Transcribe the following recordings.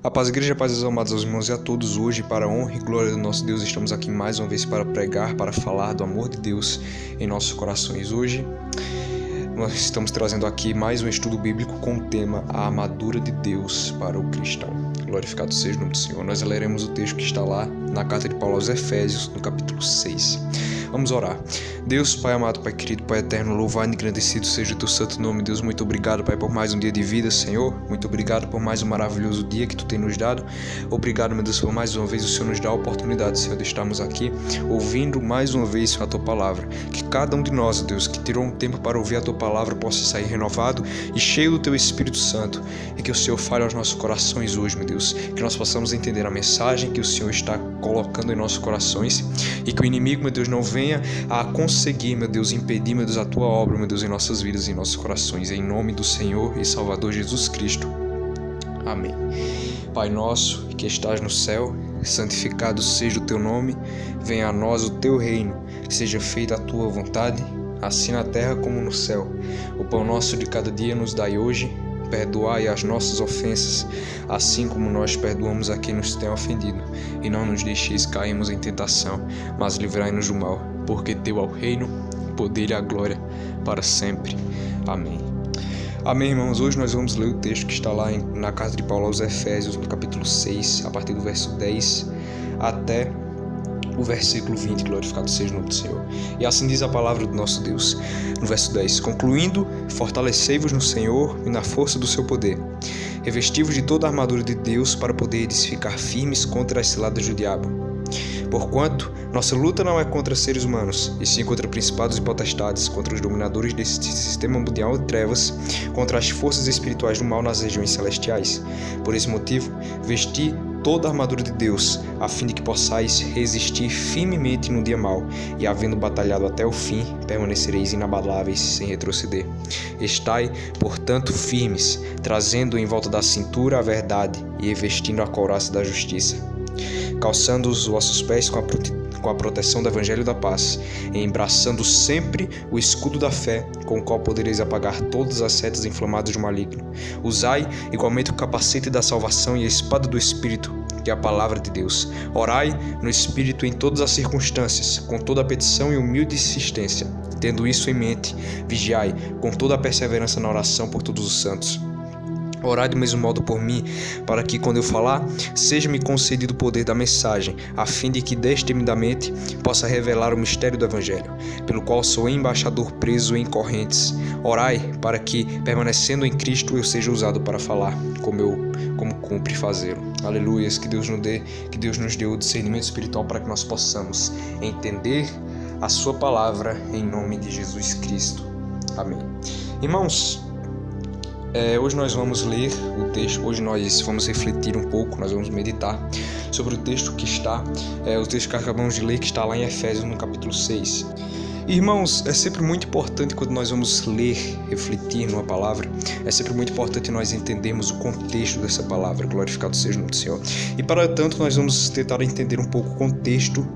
A paz, igreja, a paz dos amados aos irmãos e a todos. Hoje, para a honra e glória do nosso Deus, estamos aqui mais uma vez para pregar, para falar do amor de Deus em nossos corações. Hoje, nós estamos trazendo aqui mais um estudo bíblico com o tema A Armadura de Deus para o Cristão. Glorificado seja o nome do Senhor. Nós leremos o texto que está lá na carta de Paulo aos Efésios, no capítulo 6. Vamos orar. Deus, Pai amado, Pai querido, Pai eterno, louvado e engrandecido seja o teu santo nome. Deus, muito obrigado, Pai, por mais um dia de vida, Senhor. Muito obrigado por mais um maravilhoso dia que tu tem nos dado. Obrigado, meu Deus, por mais uma vez o Senhor nos dá a oportunidade, Senhor, de estarmos aqui ouvindo mais uma vez, Senhor, a tua palavra. Que cada um de nós, Deus, que tirou um tempo para ouvir a tua palavra, possa sair renovado e cheio do teu Espírito Santo. E que o Senhor fale aos nossos corações hoje, meu Deus. Que nós possamos entender a mensagem que o Senhor está colocando em nossos corações. E que o inimigo, meu Deus, não venha a conseguir, meu Deus, impedir, meu Deus, a tua obra, meu Deus, em nossas vidas e em nossos corações. Em nome do Senhor e Salvador Jesus Cristo. Amém. Pai nosso, que estás no céu, santificado seja o teu nome. Venha a nós o teu reino. Seja feita a tua vontade, assim na terra como no céu. O pão nosso de cada dia nos dai hoje. Perdoai as nossas ofensas, assim como nós perdoamos a quem nos tem ofendido. E não nos deixeis cairmos em tentação, mas livrai-nos do mal, porque teu é o reino, o poder e a glória, para sempre. Amém. Amém, irmãos. Hoje nós vamos ler o texto que está lá na carta de Paulo aos Efésios, no capítulo 6, a partir do verso 10 até o versículo 20, glorificado seja o nome do Senhor. E assim diz a palavra do nosso Deus, no verso 10: Concluindo, fortalecei-vos no Senhor e na força do seu poder. Revesti-vos de toda a armadura de Deus para poderes ficar firmes contra as ciladas do diabo. Porquanto, nossa luta não é contra seres humanos, e sim contra principados e potestades, contra os dominadores desse sistema mundial de trevas, contra as forças espirituais do mal nas regiões celestiais. Por esse motivo, vesti toda a armadura de Deus, a fim de que possais resistir firmemente no dia mau, e havendo batalhado até o fim, permanecereis inabaláveis sem retroceder. Estai, portanto, firmes, trazendo em volta da cintura a verdade e revestindo a couraça da justiça, calçando os vossos pés com a proteção do Evangelho da paz, e embraçando sempre o escudo da fé, com o qual podereis apagar todas as setas inflamadas do maligno. Usai igualmente o capacete da salvação e a espada do Espírito, que é a palavra de Deus. Orai no Espírito em todas as circunstâncias, com toda a petição e humilde insistência. Tendo isso em mente, vigiai com toda a perseverança na oração por todos os santos. Orai do mesmo modo por mim, para que, quando eu falar, seja-me concedido o poder da mensagem, a fim de que destemidamente possa revelar o mistério do Evangelho, pelo qual sou embaixador preso em correntes. Orai para que, permanecendo em Cristo, eu seja usado para falar, como cumpre fazê-lo. Aleluias, que Deus nos dê o discernimento espiritual para que nós possamos entender a sua palavra em nome de Jesus Cristo. Amém. Irmãos, hoje nós vamos ler o texto, hoje nós vamos refletir um pouco, nós vamos meditar sobre o texto que está, o texto que acabamos de ler, que está lá em Efésios, no capítulo 6. Irmãos, é sempre muito importante quando nós vamos ler, refletir numa palavra, é sempre muito importante nós entendermos o contexto dessa palavra, glorificado seja o nome do Senhor. E para tanto nós vamos tentar entender um pouco o contexto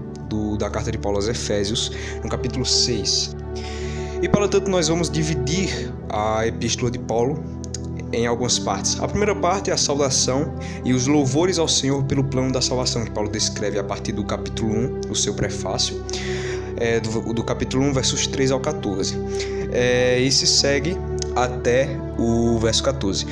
da carta de Paulo aos Efésios, no capítulo 6. E para tanto nós vamos dividir a epístola de Paulo em algumas partes. A primeira parte é a saudação e os louvores ao Senhor pelo plano da salvação, que Paulo descreve a partir do capítulo 1, o seu prefácio, do capítulo 1, versos 3 ao 14. E se segue até o verso 14.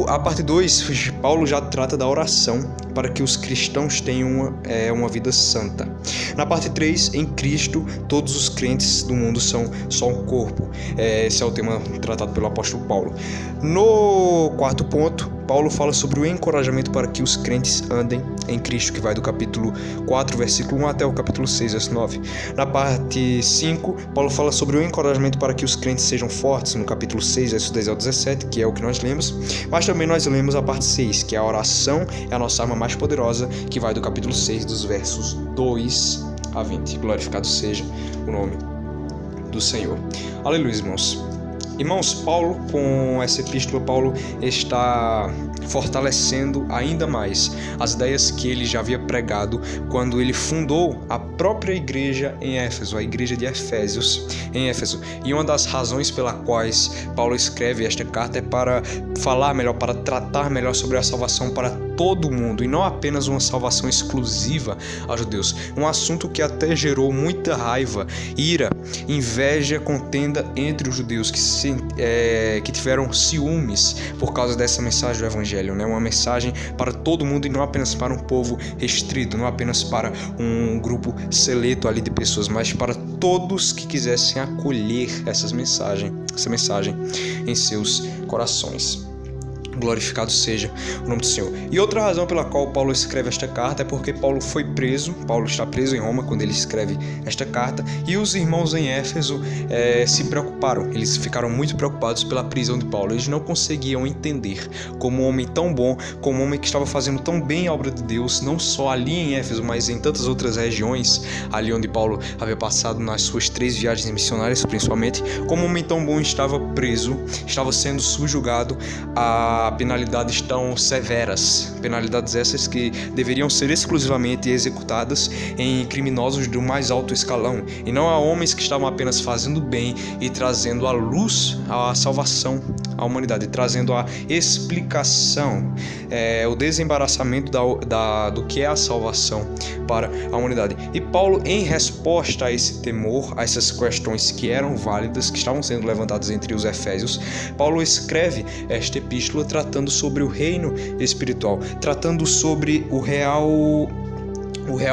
A parte 2, Paulo já trata da oração para que os cristãos tenham uma vida santa. Na parte 3, em Cristo, todos os crentes do mundo são só um corpo. Esse é o tema tratado pelo apóstolo Paulo. No quarto ponto, Paulo fala sobre o encorajamento para que os crentes andem em Cristo, que vai do capítulo 4, versículo 1 até o capítulo 6, verso 9. Na parte 5, Paulo fala sobre o encorajamento para que os crentes sejam fortes, no capítulo 6, versos 10 ao 17, que é o que nós lemos. Mas também nós lemos a parte 6, que é a oração, é a nossa arma mais poderosa, que vai do capítulo 6, dos versos 2 a 20. Glorificado seja o nome do Senhor. Aleluia, irmãos. Irmãos, Paulo, com essa epístola, Paulo está fortalecendo ainda mais as ideias que ele já havia pregado quando ele fundou a própria igreja em Éfeso, a igreja de Efésios em Éfeso. E uma das razões pela quais Paulo escreve esta carta é para falar melhor, para tratar melhor sobre a salvação para todo mundo, e não apenas uma salvação exclusiva aos judeus. Um assunto que até gerou muita raiva, ira, inveja, contenda entre os judeus que tiveram ciúmes por causa dessa mensagem do Evangelho, né? Uma mensagem para todo mundo e não apenas para um povo restrito, não apenas para um grupo seleto ali de pessoas, mas para todos que quisessem acolher essa mensagem em seus corações. Glorificado seja o nome do Senhor. E outra razão pela qual Paulo escreve esta carta é porque Paulo foi preso. Paulo está preso em Roma quando ele escreve esta carta, e os irmãos em Éfeso se preocuparam. Eles ficaram muito preocupados pela prisão de Paulo. Eles não conseguiam entender como um homem tão bom, como um homem que estava fazendo tão bem a obra de Deus, não só ali em Éfeso, mas em tantas outras regiões, ali onde Paulo havia passado nas suas 3 viagens missionárias, principalmente, como um homem tão bom estava preso, estava sendo subjugado a penalidades tão severas, penalidades essas que deveriam ser exclusivamente executadas em criminosos do mais alto escalão, e não a homens que estavam apenas fazendo bem e trazendo à luz a salvação à humanidade, trazendo a explicação, o desembaraçamento do que é a salvação para a humanidade. E Paulo, em resposta a esse temor, a essas questões que eram válidas, que estavam sendo levantadas entre os efésios, Paulo escreve esta epístola tratando sobre o reino espiritual, tratando sobre o real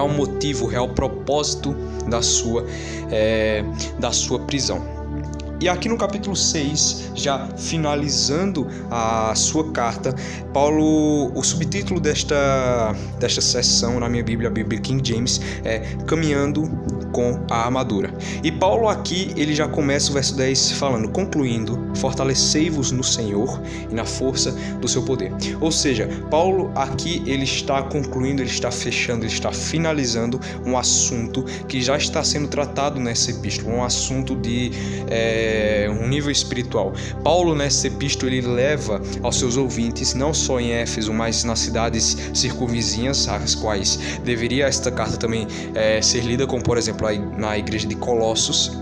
motivo, o real propósito da sua prisão. E aqui no capítulo 6, já finalizando a sua carta, Paulo, o subtítulo desta sessão na minha Bíblia, a Bíblia King James, é Caminhando com a Armadura. E Paulo aqui, ele já começa o verso 10 falando: concluindo, fortalecei-vos no Senhor e na força do seu poder. Ou seja, Paulo aqui, ele está concluindo, ele está fechando, ele está finalizando um assunto que já está sendo tratado nessa epístola, um assunto de um nível espiritual. Paulo, nessa epístola, ele leva aos seus ouvintes, não só em Éfeso, mas nas cidades circunvizinhas, às quais deveria esta carta também ser lida, como por exemplo na igreja de Colossos.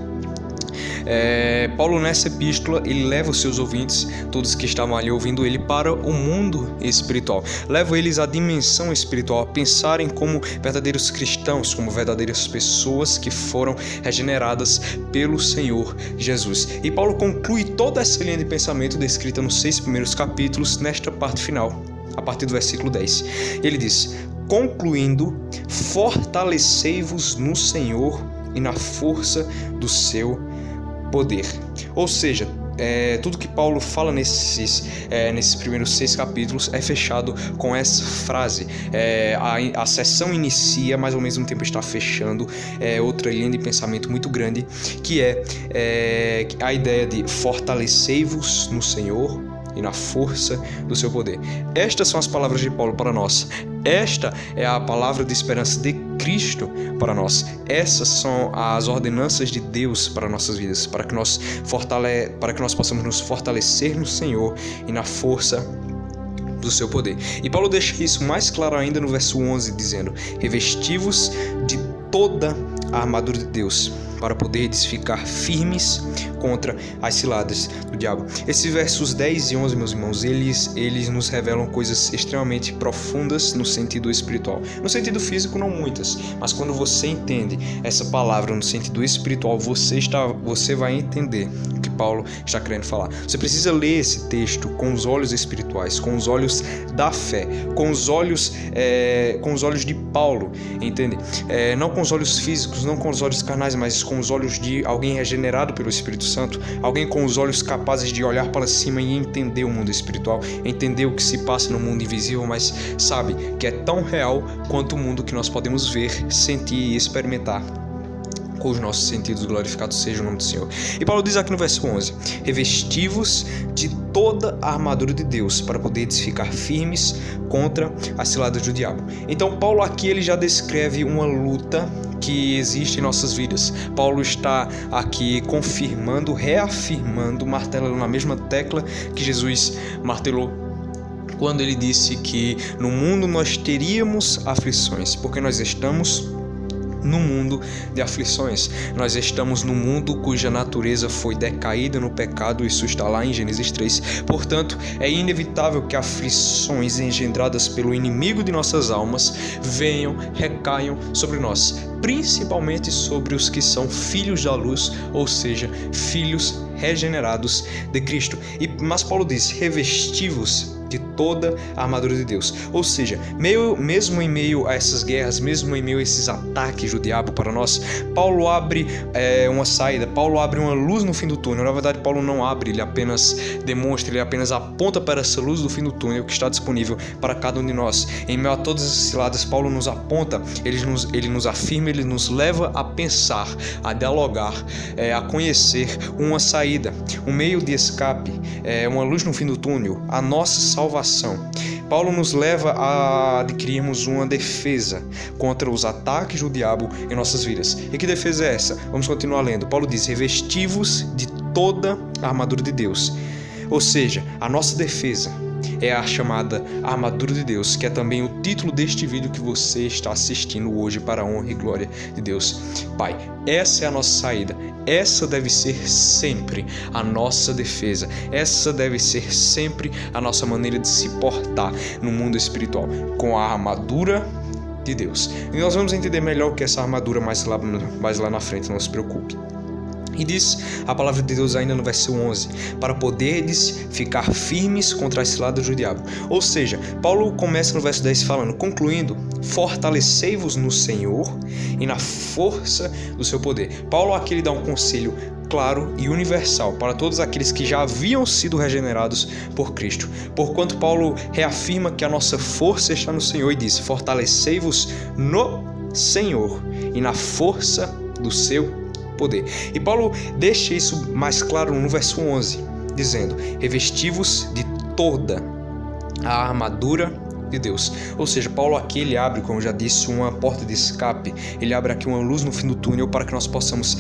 Paulo, nessa epístola, ele leva os seus ouvintes, todos que estavam ali ouvindo ele, para o mundo espiritual. Leva eles à dimensão espiritual, a pensarem como verdadeiros cristãos, como verdadeiras pessoas que foram regeneradas pelo Senhor Jesus. E Paulo conclui toda essa linha de pensamento descrita nos 6 primeiros capítulos nesta parte final, a partir do versículo 10. Ele diz: concluindo, fortalecei-vos no Senhor e na força do seu poder. Ou seja, tudo que Paulo fala nesses primeiros 6 capítulos é fechado com essa frase. A sessão inicia, mas ao mesmo tempo está fechando outra linha de pensamento muito grande, que é a ideia de fortalecei-vos no Senhor e na força do seu poder. Estas são as palavras de Paulo para nós. Esta é a palavra de esperança de Cristo para nós. Essas são as ordenanças de Deus para nossas vidas, para que nós possamos nos fortalecer no Senhor e na força do seu poder. E Paulo deixa isso mais claro ainda no verso 11, dizendo: revesti-vos de toda a armadura de Deus, para poderes ficar firmes contra as ciladas do diabo. Esses versos 10 e 11, meus irmãos, eles nos revelam coisas extremamente profundas no sentido espiritual. No sentido físico, não muitas, mas quando você entende essa palavra no sentido espiritual, você vai entender o que Paulo está querendo falar. Você precisa ler esse texto com os olhos espirituais, com os olhos da fé, com os olhos de Paulo, entende? Não com os olhos físicos, não com os olhos carnais, mas com os olhos de alguém regenerado pelo Espírito Santo, alguém com os olhos capazes de olhar para cima e entender o mundo espiritual, entender o que se passa no mundo invisível, mas sabe que é tão real quanto o mundo que nós podemos ver, sentir e experimentar com os nossos sentidos, glorificado seja o nome do Senhor. E Paulo diz aqui no verso 11: revesti-vos de toda a armadura de Deus, para poderes ficar firmes contra as ciladas do diabo. Então Paulo aqui ele já descreve uma luta que existe em nossas vidas. Paulo está aqui confirmando, reafirmando, martelando na mesma tecla que Jesus martelou quando ele disse que no mundo nós teríamos aflições, porque nós estamos no mundo de aflições. Nós estamos no mundo cuja natureza foi decaída no pecado, isso está lá em Gênesis 3. Portanto, é inevitável que aflições engendradas pelo inimigo de nossas almas venham, recaiam sobre nós, principalmente sobre os que são filhos da luz, ou seja, filhos regenerados de Cristo. Mas Paulo diz: revesti-vos de toda a armadura de Deus. Ou seja, mesmo em meio a essas guerras, mesmo em meio a esses ataques do diabo para nós, Paulo abre uma saída, Paulo abre uma luz no fim do túnel. Na verdade, Paulo não abre, ele apenas demonstra, ele apenas aponta para essa luz do fim do túnel que está disponível para cada um de nós. Em meio a todas as ciladas, Paulo nos aponta, ele nos afirma, ele nos leva a pensar, a dialogar, a conhecer uma saída, um meio de escape, uma luz no fim do túnel, a nossa salvação. Paulo nos leva a adquirirmos uma defesa contra os ataques do diabo em nossas vidas. E que defesa é essa? Vamos continuar lendo. Paulo diz: revesti-vos de toda a armadura de Deus. Ou seja, a nossa defesa é a chamada armadura de Deus, que é também o título deste vídeo que você está assistindo hoje, para a honra e glória de Deus. Pai, essa é a nossa saída, essa deve ser sempre a nossa defesa, essa deve ser sempre a nossa maneira de se portar no mundo espiritual, com a armadura de Deus. E nós vamos entender melhor o que é essa armadura mais lá na frente, não se preocupe. E diz a palavra de Deus ainda no verso 11: para poderes ficar firmes contra as ciladas do diabo. Ou seja, Paulo começa no verso 10 falando, concluindo: fortalecei-vos no Senhor e na força do seu poder. Paulo aqui ele dá um conselho claro e universal para todos aqueles que já haviam sido regenerados por Cristo. Porquanto Paulo reafirma que a nossa força está no Senhor e diz: fortalecei-vos no Senhor e na força do seu poder. E Paulo deixa isso mais claro no verso 11, dizendo: revesti-vos de toda a armadura de Deus. Ou seja, Paulo aqui ele abre, como eu já disse, uma porta de escape, ele abre aqui uma luz no fim do túnel para que nós possamos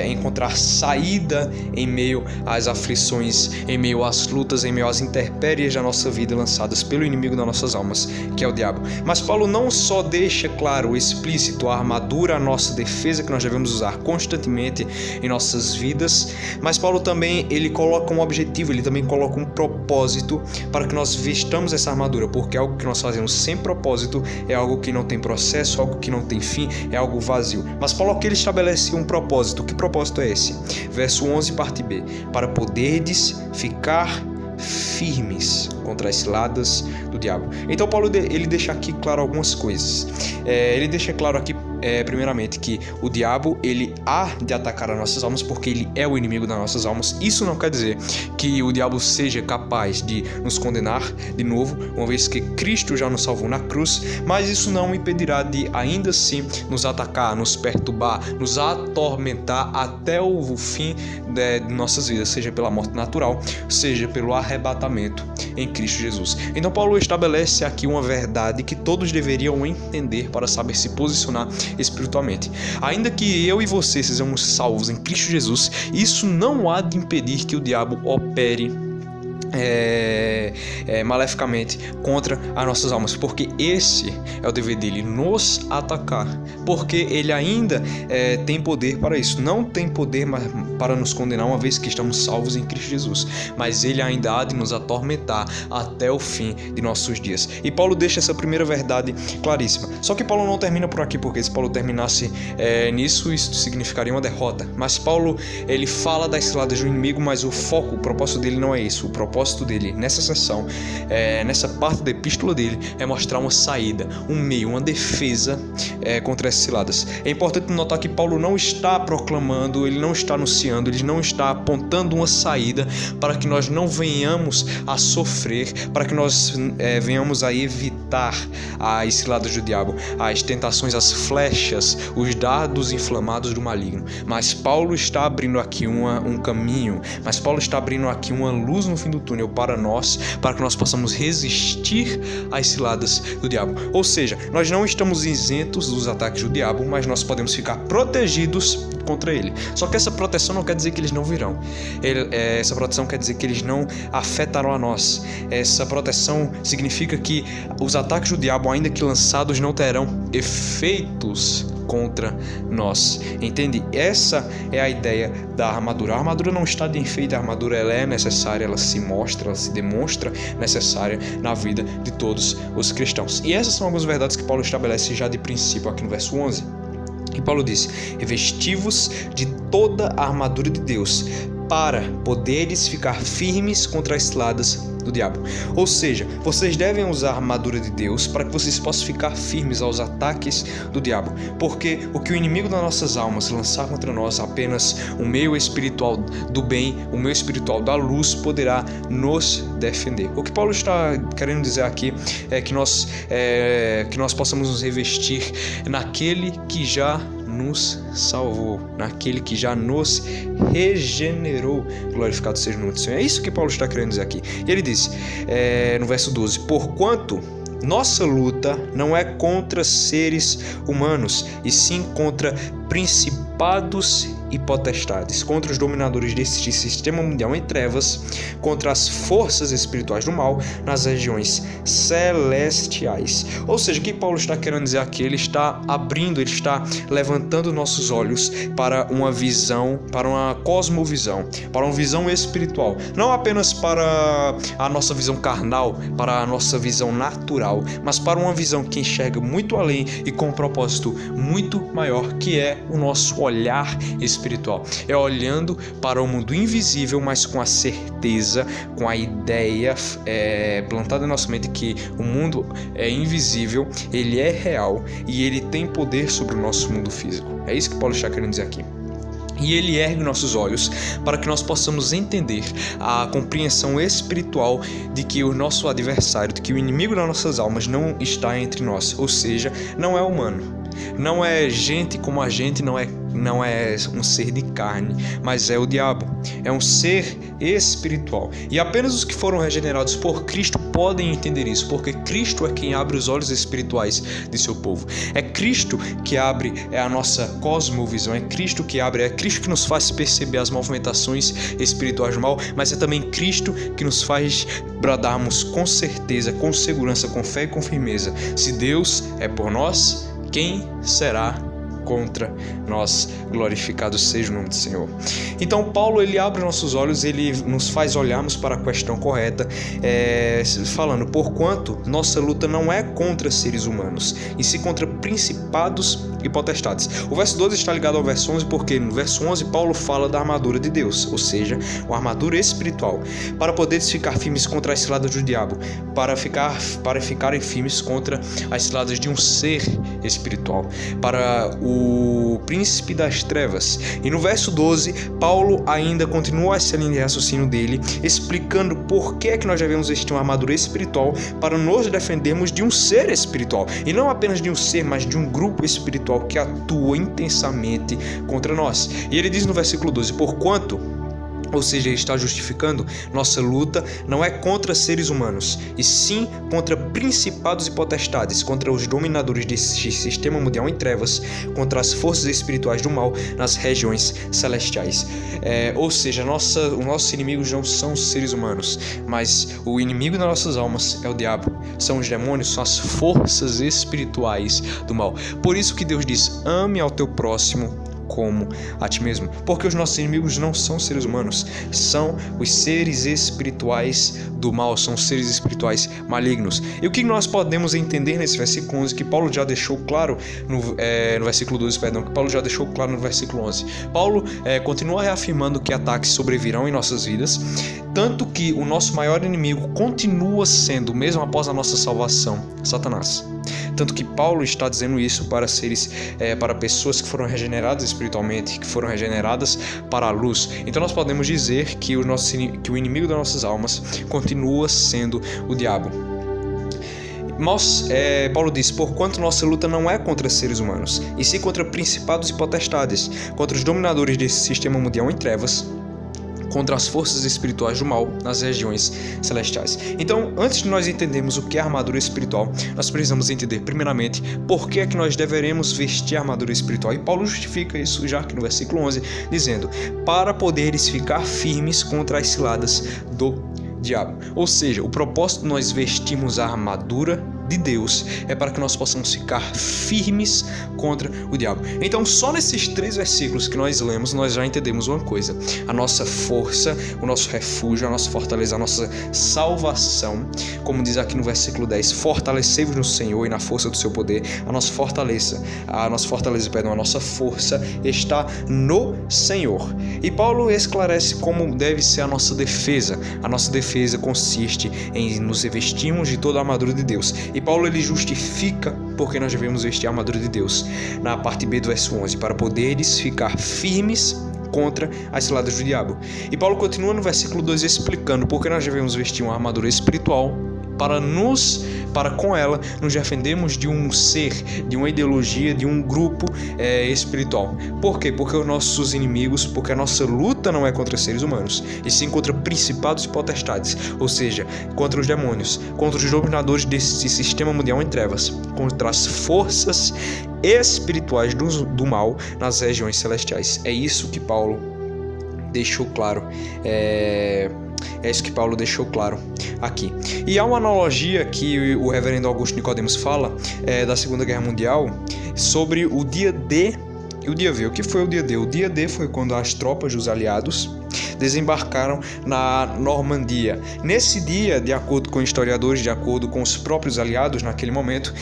encontrar saída em meio às aflições, em meio às lutas, em meio às intempéries da nossa vida lançadas pelo inimigo das nossas almas, que é o diabo. Mas Paulo não só deixa claro, explícito, a armadura, a nossa defesa que nós devemos usar constantemente em nossas vidas, mas Paulo também ele coloca um objetivo, ele também coloca um propósito para que nós vestamos essa armadura, porque algo que nós fazemos sem propósito é algo que não tem processo, algo que não tem fim, é algo vazio. Mas Paulo aqui ele estabelece um propósito. Que propósito é esse? Verso 11, parte B: para poderdes ficar firmes contra as ciladas do diabo. Então Paulo ele deixa aqui claro algumas coisas. Ele deixa claro aqui primeiramente que o diabo ele há de atacar as nossas almas porque ele é o inimigo das nossas almas. Isso não quer dizer que o diabo seja capaz de nos condenar de novo, uma vez que Cristo já nos salvou na cruz, mas isso não impedirá de ainda assim nos atacar, nos perturbar, nos atormentar até o fim de nossas vidas, seja pela morte natural, seja pelo arrebatamento em Cristo Jesus. Então Paulo estabelece aqui uma verdade que todos deveriam entender para saber se posicionar espiritualmente. Ainda que eu e você sejamos salvos em Cristo Jesus, isso não há de impedir que o diabo opere maleficamente contra as nossas almas, porque esse é o dever dele, nos atacar, porque ele ainda tem poder para isso. Não tem poder para nos condenar, uma vez que estamos salvos em Cristo Jesus, mas ele ainda há de nos atormentar até o fim de nossos dias. E Paulo deixa essa primeira verdade claríssima. Só que Paulo não termina por aqui, porque se Paulo terminasse nisso, isso significaria uma derrota. Mas Paulo ele fala das ciladas do inimigo, mas o foco, o propósito dele não é isso. O propósito dele nessa sessão, nessa parte da epístola dele, é mostrar uma saída, um meio, uma defesa contra essas ciladas. É importante notar que Paulo não está proclamando, ele não está anunciando, ele não está apontando uma saída para que nós não venhamos a sofrer, para que nós venhamos a evitar as ciladas do diabo, as tentações, as flechas, os dardos inflamados do maligno. Mas Paulo está abrindo aqui um caminho, mas Paulo está abrindo aqui uma luz no fim do túnel para nós, para que nós possamos resistir às ciladas do diabo. Ou seja, nós não estamos isentos dos ataques do diabo, mas nós podemos ficar protegidos contra ele. Só que essa proteção não quer dizer que eles não virão. Essa proteção quer dizer que eles não afetarão a nós. Essa proteção significa que os ataques do diabo, ainda que lançados, não terão efeitos contra nós. Entende? Essa é a ideia da armadura. A armadura não está de enfeite, a armadura ela é necessária, ela se mostra, ela se demonstra necessária na vida de todos os cristãos. E essas são algumas verdades que Paulo estabelece já de princípio aqui no verso 11. E Paulo diz: revesti-vos de toda a armadura de Deus, para poderes ficar firmes contra as ciladas do diabo. Ou seja, vocês devem usar a armadura de Deus para que vocês possam ficar firmes aos ataques do diabo. Porque o que o inimigo das nossas almas lançar contra nós, apenas o meio espiritual do bem, o meio espiritual da luz, poderá nos defender. O que Paulo está querendo dizer aqui é que nós possamos nos revestir naquele que já nos salvou, naquele que já nos regenerou. Glorificado seja o nome do Senhor. É isso que Paulo está querendo dizer aqui. E ele diz no verso 12: porquanto nossa luta não é contra seres humanos, e sim contra principados e potestades, contra os dominadores deste sistema mundial em trevas, contra as forças espirituais do mal nas regiões celestiais. Ou seja, o que Paulo está querendo dizer aqui? Ele está abrindo, ele está levantando nossos olhos para uma visão, para uma cosmovisão, para uma visão espiritual, não apenas para a nossa visão carnal, para a nossa visão natural, mas para uma visão que enxerga muito além e com um propósito muito maior, que é o nosso olhar espiritual. É olhando para o mundo invisível, mas com a certeza, com a ideia plantada em nossa mente que o mundo é invisível, ele é real e ele tem poder sobre o nosso mundo físico. É isso que Paulo está querendo dizer aqui. E ele ergue nossos olhos para que nós possamos entender a compreensão espiritual de que o nosso adversário, de que o inimigo das nossas almas não está entre nós, ou seja, não é humano. Não é gente como a gente, não é um ser de carne, mas é o diabo. É um ser espiritual. E apenas os que foram regenerados por Cristo podem entender isso, porque Cristo é quem abre os olhos espirituais de seu povo. É Cristo que abre a nossa cosmovisão, é Cristo que nos faz perceber as movimentações espirituais do mal, mas é também Cristo que nos faz bradarmos com certeza, com segurança, com fé e com firmeza: se Deus é por nós, quem será contra nós? Glorificado seja o nome do Senhor. Então Paulo, ele abre nossos olhos, ele nos faz olharmos para a questão correta, falando: porquanto nossa luta não é contra seres humanos, e sim contra principados e potestades. O verso 12 está ligado ao verso 11, porque no verso 11 Paulo fala da armadura de Deus, ou seja, uma armadura espiritual, para poderes ficar firmes contra as ciladas do diabo, para ficarem firmes contra as ciladas de um ser espiritual, para o príncipe das trevas. E no verso 12, Paulo ainda continua essa linha de raciocínio dele, explicando por que é que nós devemos vestir uma armadura espiritual para nos defendermos de um ser espiritual, e não apenas de um ser, mas de um grupo espiritual que atua intensamente contra nós. E ele diz no versículo 12: porquanto, ou seja, ele está justificando, nossa luta não é contra seres humanos, e sim contra principados e potestades, contra os dominadores desse sistema mundial em trevas, contra as forças espirituais do mal nas regiões celestiais. Ou seja, os nossos inimigos não são seres humanos, mas o inimigo das nossas almas é o diabo, são os demônios, são as forças espirituais do mal. Por isso que Deus diz: ame ao teu próximo como a ti mesmo, porque os nossos inimigos não são seres humanos, são os seres espirituais do mal, são seres espirituais malignos. E o que nós podemos entender nesse versículo 11, que Paulo já deixou claro no versículo 12, que Paulo já deixou claro no versículo 11. Paulo continua reafirmando que ataques sobrevirão em nossas vidas, tanto que o nosso maior inimigo continua sendo, mesmo após a nossa salvação, Satanás. Tanto que Paulo está dizendo isso para pessoas que foram regeneradas espiritualmente, que foram regeneradas para a luz. Então nós podemos dizer que o inimigo das nossas almas continua sendo o diabo. Paulo diz: porquanto nossa luta não é contra seres humanos, e sim contra principados e potestades, contra os dominadores desse sistema mundial em trevas, contra as forças espirituais do mal nas regiões celestiais. Então, antes de nós entendermos o que é armadura espiritual, nós precisamos entender, primeiramente, por que é que nós deveremos vestir a armadura espiritual. E Paulo justifica isso já aqui no versículo 11, dizendo: para poderes ficar firmes contra as ciladas do diabo. Ou seja, o propósito de nós vestirmos a armadura de Deus é para que nós possamos ficar firmes contra o diabo. Então, só nesses 3 versículos que nós lemos, nós já entendemos uma coisa: a nossa força, o nosso refúgio, a nossa fortaleza, a nossa salvação, como diz aqui no versículo 10, fortalecei-vos no Senhor e na força do seu poder. A nossa força está no Senhor. E Paulo esclarece como deve ser a nossa defesa. A nossa defesa consiste em nos revestirmos de toda a armadura de Deus. E Paulo ele justifica porque nós devemos vestir a armadura de Deus na parte B do verso 11, para poderes ficar firmes contra as ciladas do diabo. E Paulo continua no versículo 2 explicando por que nós devemos vestir uma armadura espiritual para com ela nos defendermos de um ser, de uma ideologia, de um grupo espiritual. Por quê? Porque os nossos inimigos, porque a nossa luta não é contra seres humanos, e sim contra principados e potestades, ou seja, contra os demônios, contra os dominadores desse sistema mundial em trevas, contra as forças espirituais do mal nas regiões celestiais. É isso que Paulo deixou claro. É isso que Paulo deixou claro aqui. E há uma analogia que o reverendo Augusto Nicodemos fala da Segunda Guerra Mundial sobre o dia D e o dia V. O que foi o dia D? O dia D foi quando as tropas dos aliados desembarcaram na Normandia. Nesse dia, de acordo com historiadores, de acordo com os próprios aliados naquele momento,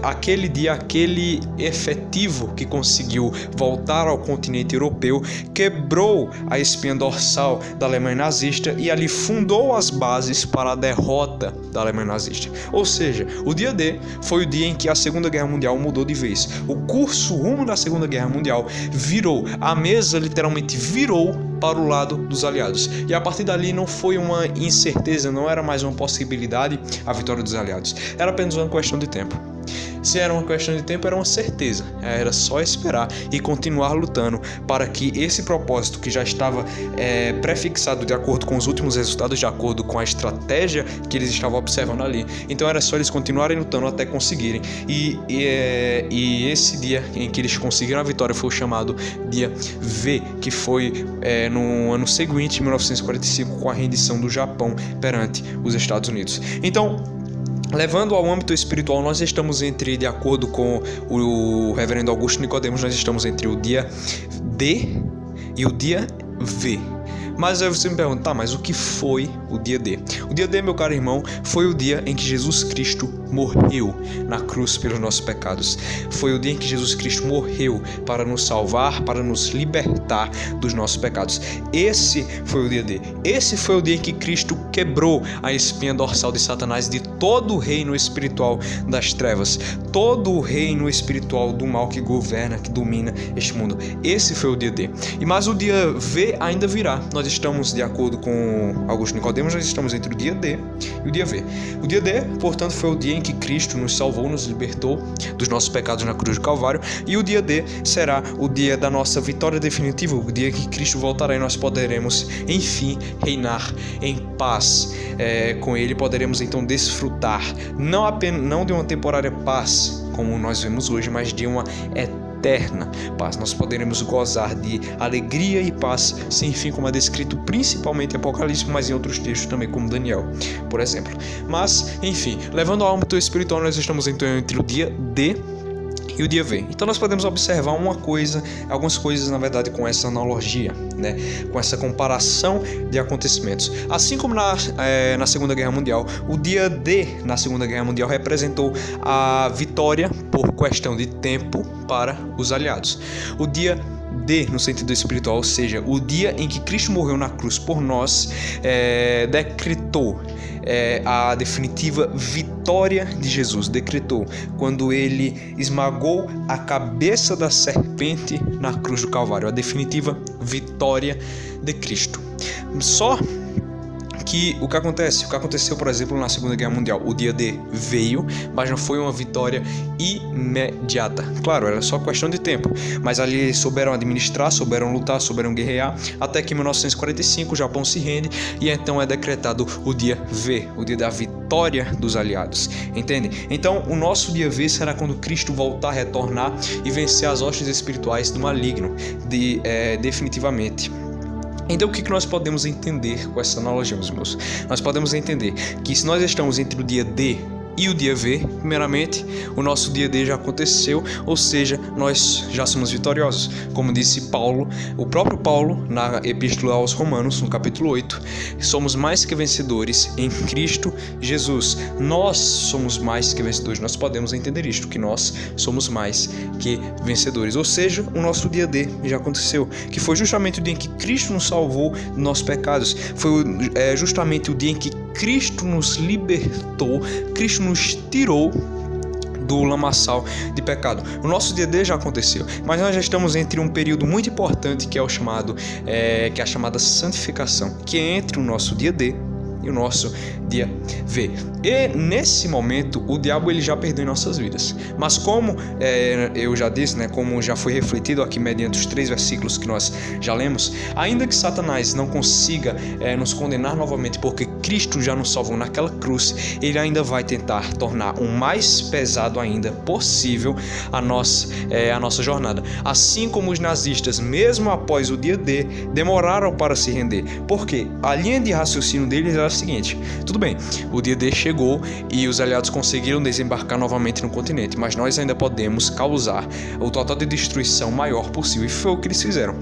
aquele dia, aquele efetivo que conseguiu voltar ao continente europeu, quebrou a espinha dorsal da Alemanha nazista e ali fundou as bases para a derrota da Alemanha nazista. Ou seja, o dia D foi o dia em que a Segunda Guerra Mundial mudou de vez. O rumo da Segunda Guerra Mundial virou, a mesa literalmente virou para o lado dos aliados. E a partir dali não foi uma incerteza, não era mais uma possibilidade a vitória dos aliados. Era apenas uma questão de tempo. Se era uma questão de tempo, era uma certeza. Era só esperar e continuar lutando para que esse propósito que já estava prefixado de acordo com os últimos resultados, de acordo com a estratégia que eles estavam observando ali. Então era só eles continuarem lutando até conseguirem. E esse dia em que eles conseguiram a vitória foi o chamado dia V, que foi no ano seguinte, em 1945, com a rendição do Japão perante os Estados Unidos. Então, levando ao âmbito espiritual, nós estamos de acordo com o reverendo Augusto Nicodemos, nós estamos entre o dia D e o dia V. Mas aí você me pergunta, mas o que foi o dia D? O dia D, meu caro irmão, foi o dia em que Jesus Cristo morreu na cruz pelos nossos pecados. Foi o dia em que Jesus Cristo morreu para nos salvar, para nos libertar dos nossos pecados. Esse foi o dia D. Esse foi o dia em que Cristo quebrou a espinha dorsal de Satanás, de todo o reino espiritual das trevas, todo o reino espiritual do mal que governa, que domina este mundo. Esse foi o dia D. Mas o dia V ainda virá. Nós estamos, de acordo com Augusto Nicodemos, nós estamos entre o dia D e o dia V. O dia D, portanto, foi o dia em que Cristo nos salvou, nos libertou dos nossos pecados na cruz do Calvário, e o dia D será o dia da nossa vitória definitiva, o dia que Cristo voltará e nós poderemos, enfim, reinar em paz com Ele. Poderemos, então, desfrutar, não de uma temporária paz, como nós vemos hoje, mas de uma eterna paz. Nós poderemos gozar de alegria e paz sem fim, como é descrito principalmente em Apocalipse, mas em outros textos também, como Daniel, por exemplo. Mas, enfim, levando ao âmbito espiritual, nós estamos então entre o dia D e o dia V. Então nós podemos observar algumas coisas, na verdade, com essa analogia, né? Com essa comparação de acontecimentos. Assim como na Segunda Guerra Mundial, o dia D na Segunda Guerra Mundial representou a vitória por questão de tempo para os aliados. O dia D, no sentido espiritual, ou seja, o dia em que Cristo morreu na cruz por nós, decretou a definitiva vitória de Jesus. Decretou quando ele esmagou a cabeça da serpente na cruz do Calvário, a definitiva vitória de Cristo. Só que o que acontece? O que aconteceu, por exemplo, na Segunda Guerra Mundial? O dia D veio, mas não foi uma vitória imediata. Claro, era só questão de tempo, mas ali eles souberam administrar, souberam lutar, souberam guerrear, até que em 1945 o Japão se rende e então é decretado o dia V, o dia da vitória dos aliados, entende? Então o nosso dia V será quando Cristo voltar, retornar e vencer as hostes espirituais do maligno, definitivamente. Então o que nós podemos entender com essa analogia, meus irmãos? Nós podemos entender que se nós estamos entre o dia D e o dia V, primeiramente, o nosso dia D já aconteceu, ou seja, nós já somos vitoriosos. Como disse Paulo, o próprio Paulo, na Epístola aos Romanos, no capítulo 8, somos mais que vencedores em Cristo Jesus. Nós somos mais que vencedores. Nós podemos entender isto, que nós somos mais que vencedores. Ou seja, o nosso dia D já aconteceu, que foi justamente o dia em que Cristo nos salvou dos nossos pecados. Foi justamente o dia em que Cristo nos libertou, Cristo nos tirou do lamaçal de pecado. O nosso dia D já aconteceu, mas nós já estamos entre um período muito importante que é o chamado, que é a chamada santificação, que é entre o nosso dia D e o nosso dia V. E nesse momento o diabo ele já perdeu em nossas vidas. Mas como eu já disse, como já foi refletido aqui mediante os 3 versículos que nós já lemos, ainda que Satanás não consiga nos condenar novamente, porque Cristo já nos salvou naquela cruz, ele ainda vai tentar tornar o mais pesado ainda possível a nossa jornada. Assim como os nazistas, mesmo após o dia D, demoraram para se render. Porque a linha de raciocínio deles era a seguinte: tudo bem, o dia D chegou e os aliados conseguiram desembarcar novamente no continente, mas nós ainda podemos causar o total de destruição maior possível. E foi o que eles fizeram.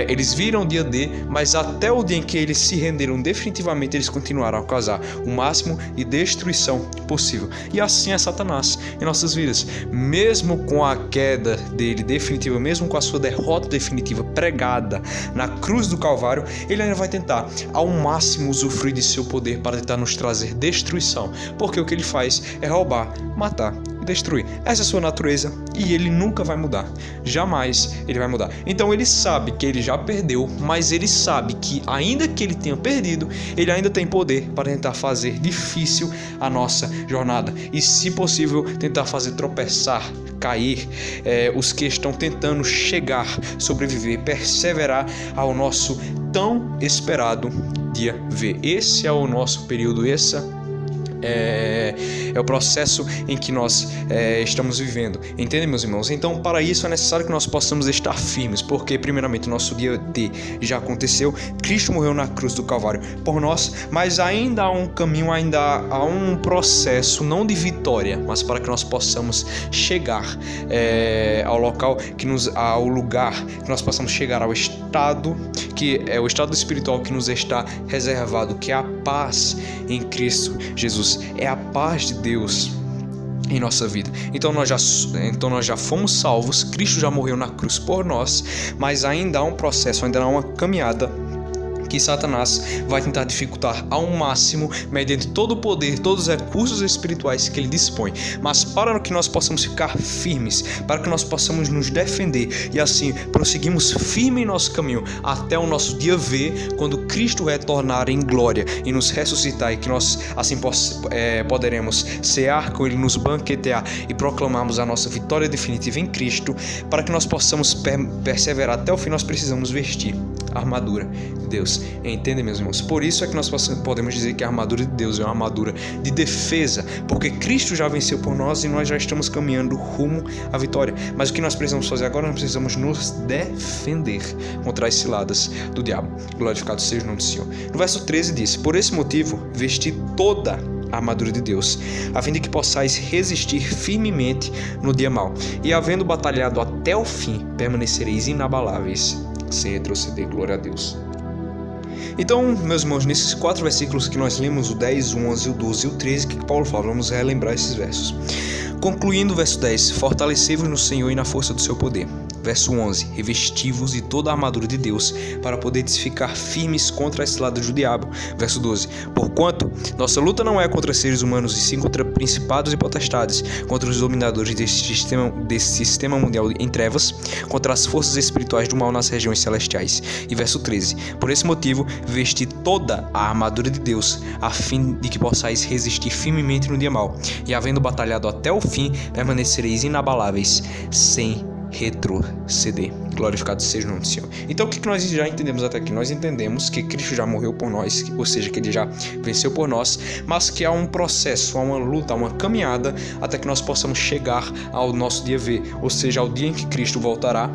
Eles viram o dia D, mas até o dia em que eles se renderam definitivamente, eles continuaram a causar o máximo de destruição possível. E assim é Satanás em nossas vidas. Mesmo com a queda dele definitiva, mesmo com a sua derrota definitiva pregada na cruz do Calvário, ele ainda vai tentar ao máximo usufruir de seu poder para tentar nos trazer destruição, porque o que ele faz é roubar, matar e destruir. Essa é a sua natureza e ele nunca vai mudar, jamais ele vai mudar. Então ele sabe que ele já perdeu, mas ele sabe que ainda que ele tenha perdido, ele ainda tem poder para tentar fazer difícil a nossa jornada e, se possível, tentar fazer tropeçar, cair os que estão tentando chegar, sobreviver, perseverar ao nosso tão esperado dia V. Esse é o nosso período, esse é o processo em que nós estamos vivendo, entende, meus irmãos? Então, para isso é necessário que nós possamos estar firmes, porque primeiramente o nosso dia D já aconteceu, Cristo morreu na cruz do Calvário por nós, mas ainda há um caminho, ainda há um processo, não de vitória, mas para que nós possamos chegar ao local ao lugar que nós possamos chegar ao estado que é o estado espiritual que nos está reservado, que é a paz em Cristo Jesus. É a paz de Deus em nossa vida. Então nós já fomos salvos, Cristo já morreu na cruz por nós, mas ainda há um processo, ainda há uma caminhada que Satanás vai tentar dificultar ao máximo, mediante todo o poder, todos os recursos espirituais que ele dispõe. Mas para que nós possamos ficar firmes, para que nós possamos nos defender e assim prosseguimos firme em nosso caminho até o nosso dia V, quando Cristo retornar em glória e nos ressuscitar, e que nós assim poderemos cear com ele, nos banquetear e proclamarmos a nossa vitória definitiva em Cristo. Para que nós possamos perseverar até o fim, nós precisamos vestir a armadura de Deus. Entendem, meus irmãos? Por isso é que nós podemos dizer que a armadura de Deus é uma armadura de defesa, porque Cristo já venceu por nós e nós já estamos caminhando rumo à vitória. Mas o que nós precisamos fazer agora? Nós precisamos nos defender contra as ciladas do diabo. Glorificado seja o nome do Senhor. No verso 13 diz: por esse motivo, vesti toda a armadura de Deus, a fim de que possais resistir firmemente no dia mau, e havendo batalhado até o fim, permanecereis inabaláveis, sem retroceder. Glória a Deus. Então, meus irmãos, nesses 4 versículos que nós lemos, o 10, o 11, o 12 e o 13, que Paulo fala, vamos relembrar esses versos. Concluindo o verso 10, fortalecei-vos no Senhor e na força do seu poder. Verso 11: revesti-vos de toda a armadura de Deus, para poderes ficar firmes contra as ciladas do diabo. Verso 12: porquanto nossa luta não é contra seres humanos, e sim contra principados e potestades, contra os dominadores desse sistema mundial em trevas, contra as forças espirituais do mal nas regiões celestiais. E verso 13: por esse motivo, vesti toda a armadura de Deus, a fim de que possais resistir firmemente no dia mau, e havendo batalhado até o fim, permanecereis inabaláveis, sem retroceder. Glorificado seja o nome do Senhor. Então o que nós já entendemos até aqui? Nós entendemos que Cristo já morreu por nós, ou seja, que Ele já venceu por nós, mas que há um processo, há uma luta, há uma caminhada até que nós possamos chegar ao nosso dia V, ou seja, ao dia em que Cristo voltará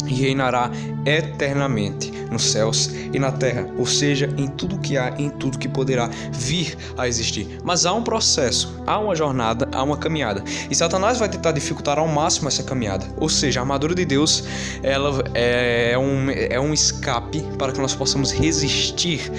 e reinará eternamente nos céus e na terra, ou seja, em tudo que há, em tudo que poderá vir a existir. Mas há um processo, há uma jornada, há uma caminhada, e Satanás vai tentar dificultar ao máximo essa caminhada, ou seja, a armadura de Deus, ela é um escape para que nós possamos resistir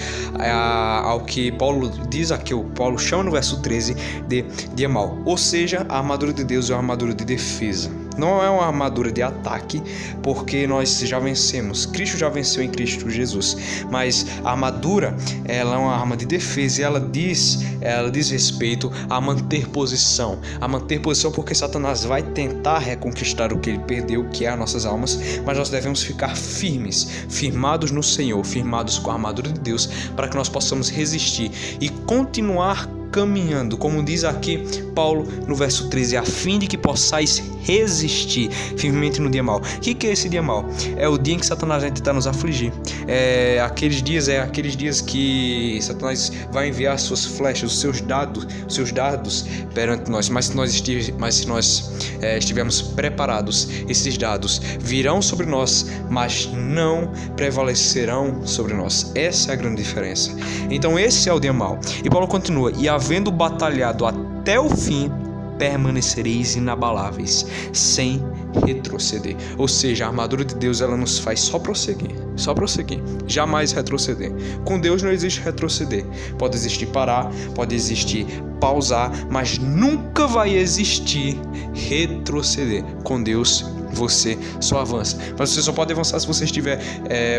ao que Paulo diz aqui, o Paulo chama no verso 13 de dia mau, ou seja, a armadura de Deus é uma armadura de defesa. Não é uma armadura de ataque, porque nós já vencemos. Cristo já venceu em Cristo Jesus. Mas a armadura, ela é uma arma de defesa e ela diz respeito a manter posição. A manter posição porque Satanás vai tentar reconquistar o que ele perdeu, que é as nossas almas. Mas nós devemos ficar firmes, firmados no Senhor, firmados com a armadura de Deus, para que nós possamos resistir e continuar caminhando, como diz aqui Paulo no verso 13, a fim de que possais resistir firmemente no dia mau. O que é esse dia mau? É o dia em que Satanás vai tentar nos afligir. Aqueles dias que Satanás vai enviar suas flechas, os seus dardos perante nós. Mas se nós estivermos preparados, esses dardos virão sobre nós, mas não prevalecerão sobre nós. Essa é a grande diferença. Então esse é o dia mau. E Paulo continua: e havendo batalhado até o fim, permanecereis inabaláveis, sem retroceder. Ou seja, a armadura de Deus, ela nos faz só prosseguir, jamais retroceder. Com Deus não existe retroceder. Pode existir parar, pode existir pausar, mas nunca vai existir retroceder. Com Deus você só avança. Mas você só pode avançar se você estiver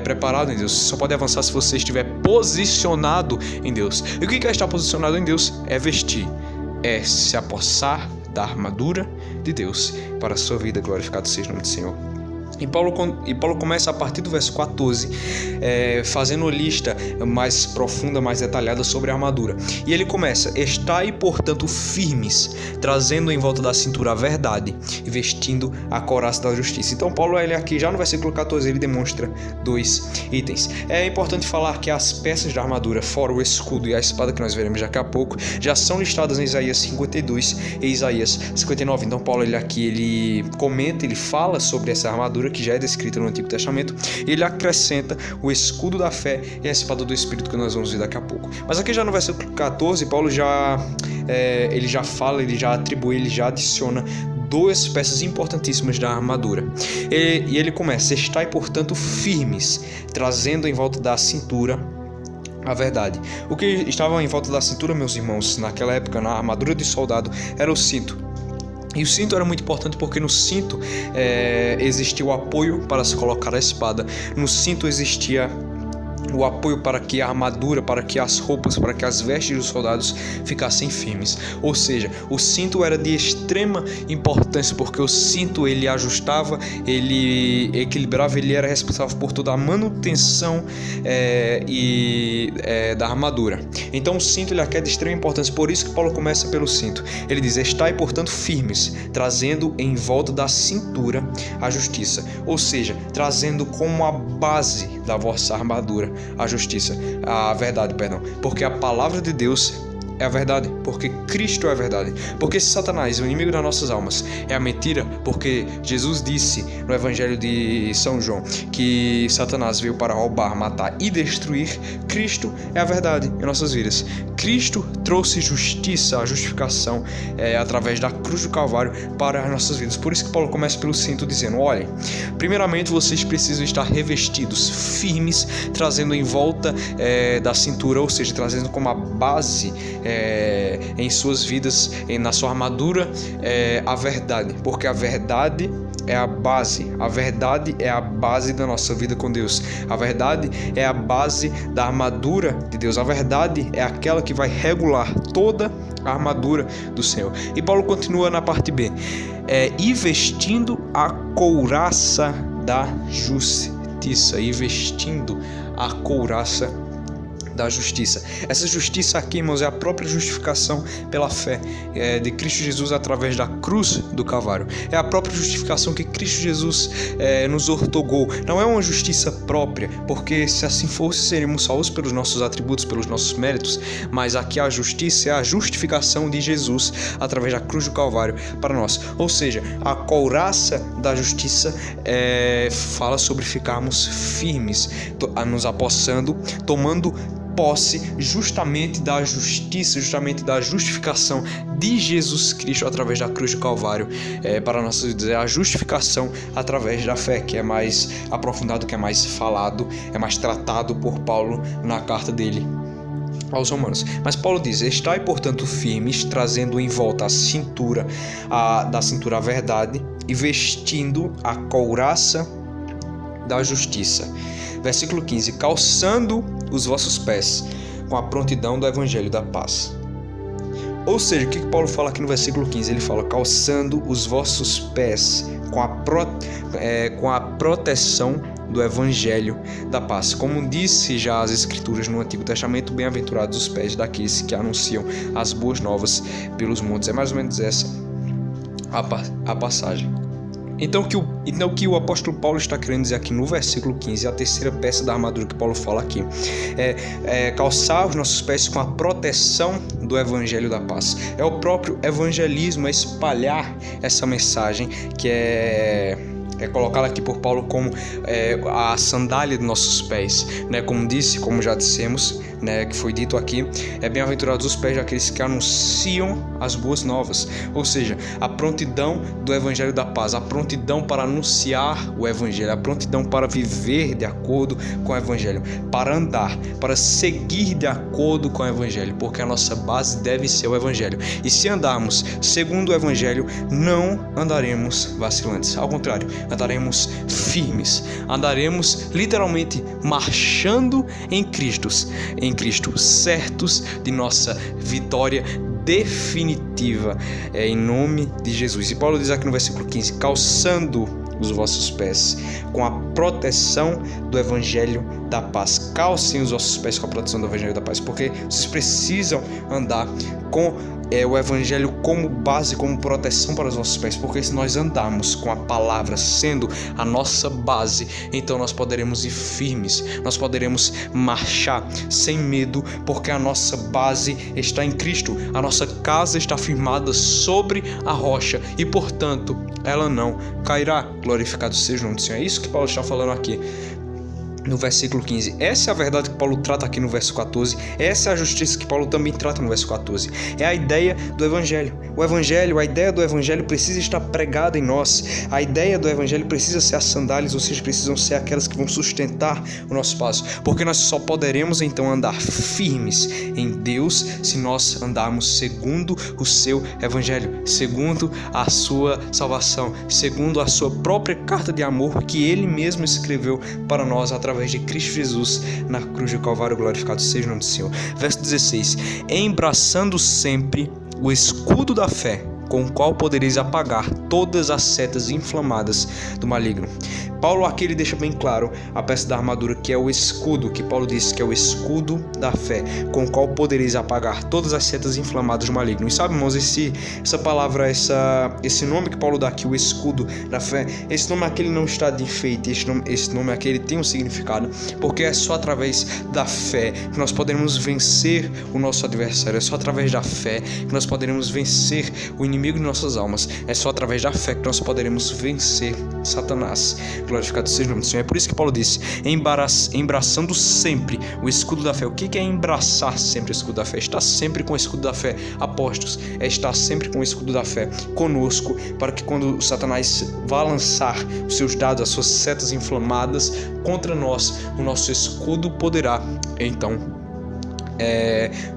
preparado em Deus. Você só pode avançar se você estiver posicionado em Deus. E o que é estar posicionado em Deus? É vestir, é se apossar da armadura de Deus para a sua vida. Glorificado seja o nome do Senhor. E Paulo começa a partir do verso 14, fazendo uma lista mais profunda, mais detalhada sobre a armadura. E ele começa: estai, portanto, firmes, trazendo em volta da cintura a verdade e vestindo a couraça da justiça. Então Paulo, ele aqui já no versículo 14, ele demonstra 2 itens. É importante falar que as peças da armadura, fora o escudo e a espada, que nós veremos daqui a pouco, já são listadas em Isaías 52 e Isaías 59. Então Paulo, ele comenta, ele fala sobre essa armadura que já é descrita no Antigo Testamento, e ele acrescenta o escudo da fé e a espada do Espírito, que nós vamos ver daqui a pouco. Mas aqui já no versículo 14, Paulo já fala, ele já atribui, ele já adiciona 2 peças importantíssimas da armadura. E ele começa: estai, portanto, firmes, trazendo em volta da cintura a verdade. O que estava em volta da cintura, meus irmãos, naquela época, na armadura de soldado, era o cinto. E o cinto era muito importante porque no cinto existia o apoio para se colocar a espada. No cinto existia o apoio para que a armadura, para que as roupas, para que as vestes dos soldados ficassem firmes. Ou seja, o cinto era de extrema importância, porque o cinto, ele ajustava, ele equilibrava, ele era responsável por toda a manutenção da armadura. Então o cinto, ele é de extrema importância. Por isso que Paulo começa pelo cinto. Ele diz: estai, portanto, firmes, trazendo em volta da cintura a justiça. Ou seja, trazendo como a base da vossa armadura a justiça, a verdade, porque a palavra de Deus é a verdade, porque Cristo é a verdade. Porque se Satanás, o inimigo das nossas almas, é a mentira, porque Jesus disse no Evangelho de São João que Satanás veio para roubar, matar e destruir, Cristo é a verdade em nossas vidas. Cristo trouxe justiça, a justificação através da cruz do Calvário para as nossas vidas. Por isso que Paulo começa pelo cinto dizendo: olhem, primeiramente vocês precisam estar revestidos, firmes, trazendo em volta da cintura, ou seja, trazendo como a base em suas vidas, na sua armadura, a verdade, porque a verdade é a base. A verdade é a base da nossa vida com Deus. A verdade é a base da armadura de Deus. A verdade é aquela que vai regular toda a armadura do Senhor. E Paulo continua na parte B. E vestindo a couraça da justiça. E vestindo a couraça da justiça. Essa justiça aqui, irmãos, é a própria justificação pela fé de Cristo Jesus através da cruz do Calvário. É a própria justificação que Cristo Jesus nos ortogou. Não é uma justiça própria, porque se assim fosse, seríamos salvos pelos nossos atributos, pelos nossos méritos, mas aqui a justiça é a justificação de Jesus através da cruz do Calvário para nós. Ou seja, a couraça da justiça fala sobre ficarmos firmes, nos apossando, tomando posse justamente da justiça, justamente da justificação de Jesus Cristo através da cruz do Calvário para nossas vidas. É a justificação através da fé, que é mais aprofundado, que é mais falado, é mais tratado por Paulo na carta dele aos Romanos. Mas Paulo diz: estai, portanto, firmes, trazendo em volta a cintura, da cintura a verdade, e vestindo a couraça da justiça. Versículo 15: calçando os vossos pés com a prontidão do evangelho da paz. Ou seja, o que Paulo fala aqui no versículo 15? Ele fala: calçando os vossos pés com a proteção do evangelho da paz. Como disse já as escrituras no Antigo Testamento: bem-aventurados os pés daqueles que anunciam as boas novas pelos montes. É mais ou menos essa a passagem. Então o que o apóstolo Paulo está querendo dizer aqui no versículo 15, a terceira peça da armadura que Paulo fala aqui, é calçar os nossos pés com a proteção do evangelho da paz. É o próprio evangelismo, é espalhar essa mensagem que é colocada aqui por Paulo como a sandália dos nossos pés, né? Como já dissemos, né, que foi dito aqui, bem-aventurados os pés daqueles que anunciam as boas novas. Ou seja, a prontidão do evangelho da paz, a prontidão para anunciar o evangelho, a prontidão para viver de acordo com o evangelho, para andar, para seguir de acordo com o evangelho, porque a nossa base deve ser o evangelho. E se andarmos segundo o evangelho, não andaremos vacilantes. Ao contrário, andaremos firmes, andaremos literalmente marchando em Cristo, certos de nossa vitória definitiva, em nome de Jesus. E Paulo diz aqui no versículo 15: calçando os vossos pés com a proteção do evangelho da paz. Calcem os vossos pés com a proteção do evangelho da paz, porque vocês precisam andar com o evangelho como base, como proteção para os vossos pés, porque se nós andarmos com a palavra sendo a nossa base, então nós poderemos ir firmes, nós poderemos marchar sem medo, porque a nossa base está em Cristo, a nossa casa está firmada sobre a rocha e, portanto, ela não cairá. Glorificado seja o nome do Senhor. É isso que Paulo está falando aqui no versículo 15. Essa é a verdade que Paulo trata aqui no verso 14. Essa é a justiça que Paulo também trata no verso 14. É a ideia do evangelho. A ideia do evangelho precisa estar pregada em nós. A ideia do evangelho precisa ser as sandálias, ou seja, precisam ser aquelas que vão sustentar o nosso passo. Porque nós só poderemos então andar firmes em Deus se nós andarmos segundo o seu evangelho, segundo a sua salvação, segundo a sua própria carta de amor que ele mesmo escreveu para nós através de Cristo Jesus na cruz do Calvário. Glorificado seja o nome do Senhor. Verso 16: embraçando sempre o escudo da fé, com o qual podereis apagar todas as setas inflamadas do maligno. Paulo aqui ele deixa bem claro a peça da armadura que é o escudo, que Paulo diz que é o escudo da fé, com o qual podereis apagar todas as setas inflamadas do maligno. E sabe, irmãos, essa palavra, esse nome que Paulo dá aqui, o escudo da fé, esse nome aqui ele não está de enfeite, esse nome aqui ele tem um significado, porque é só através da fé que nós podemos vencer o nosso adversário, é só através da fé que nós poderemos vencer o inimigo de nossas almas, é só através da fé que nós poderemos vencer Satanás. Glorificado seja o nome do Senhor. É por isso que Paulo disse: embraçando sempre o escudo da fé. O que é embraçar sempre o escudo da fé? Estar sempre com o escudo da fé apostos, é estar sempre com o escudo da fé conosco, para que quando Satanás vá lançar os seus dados, as suas setas inflamadas contra nós, o nosso escudo poderá então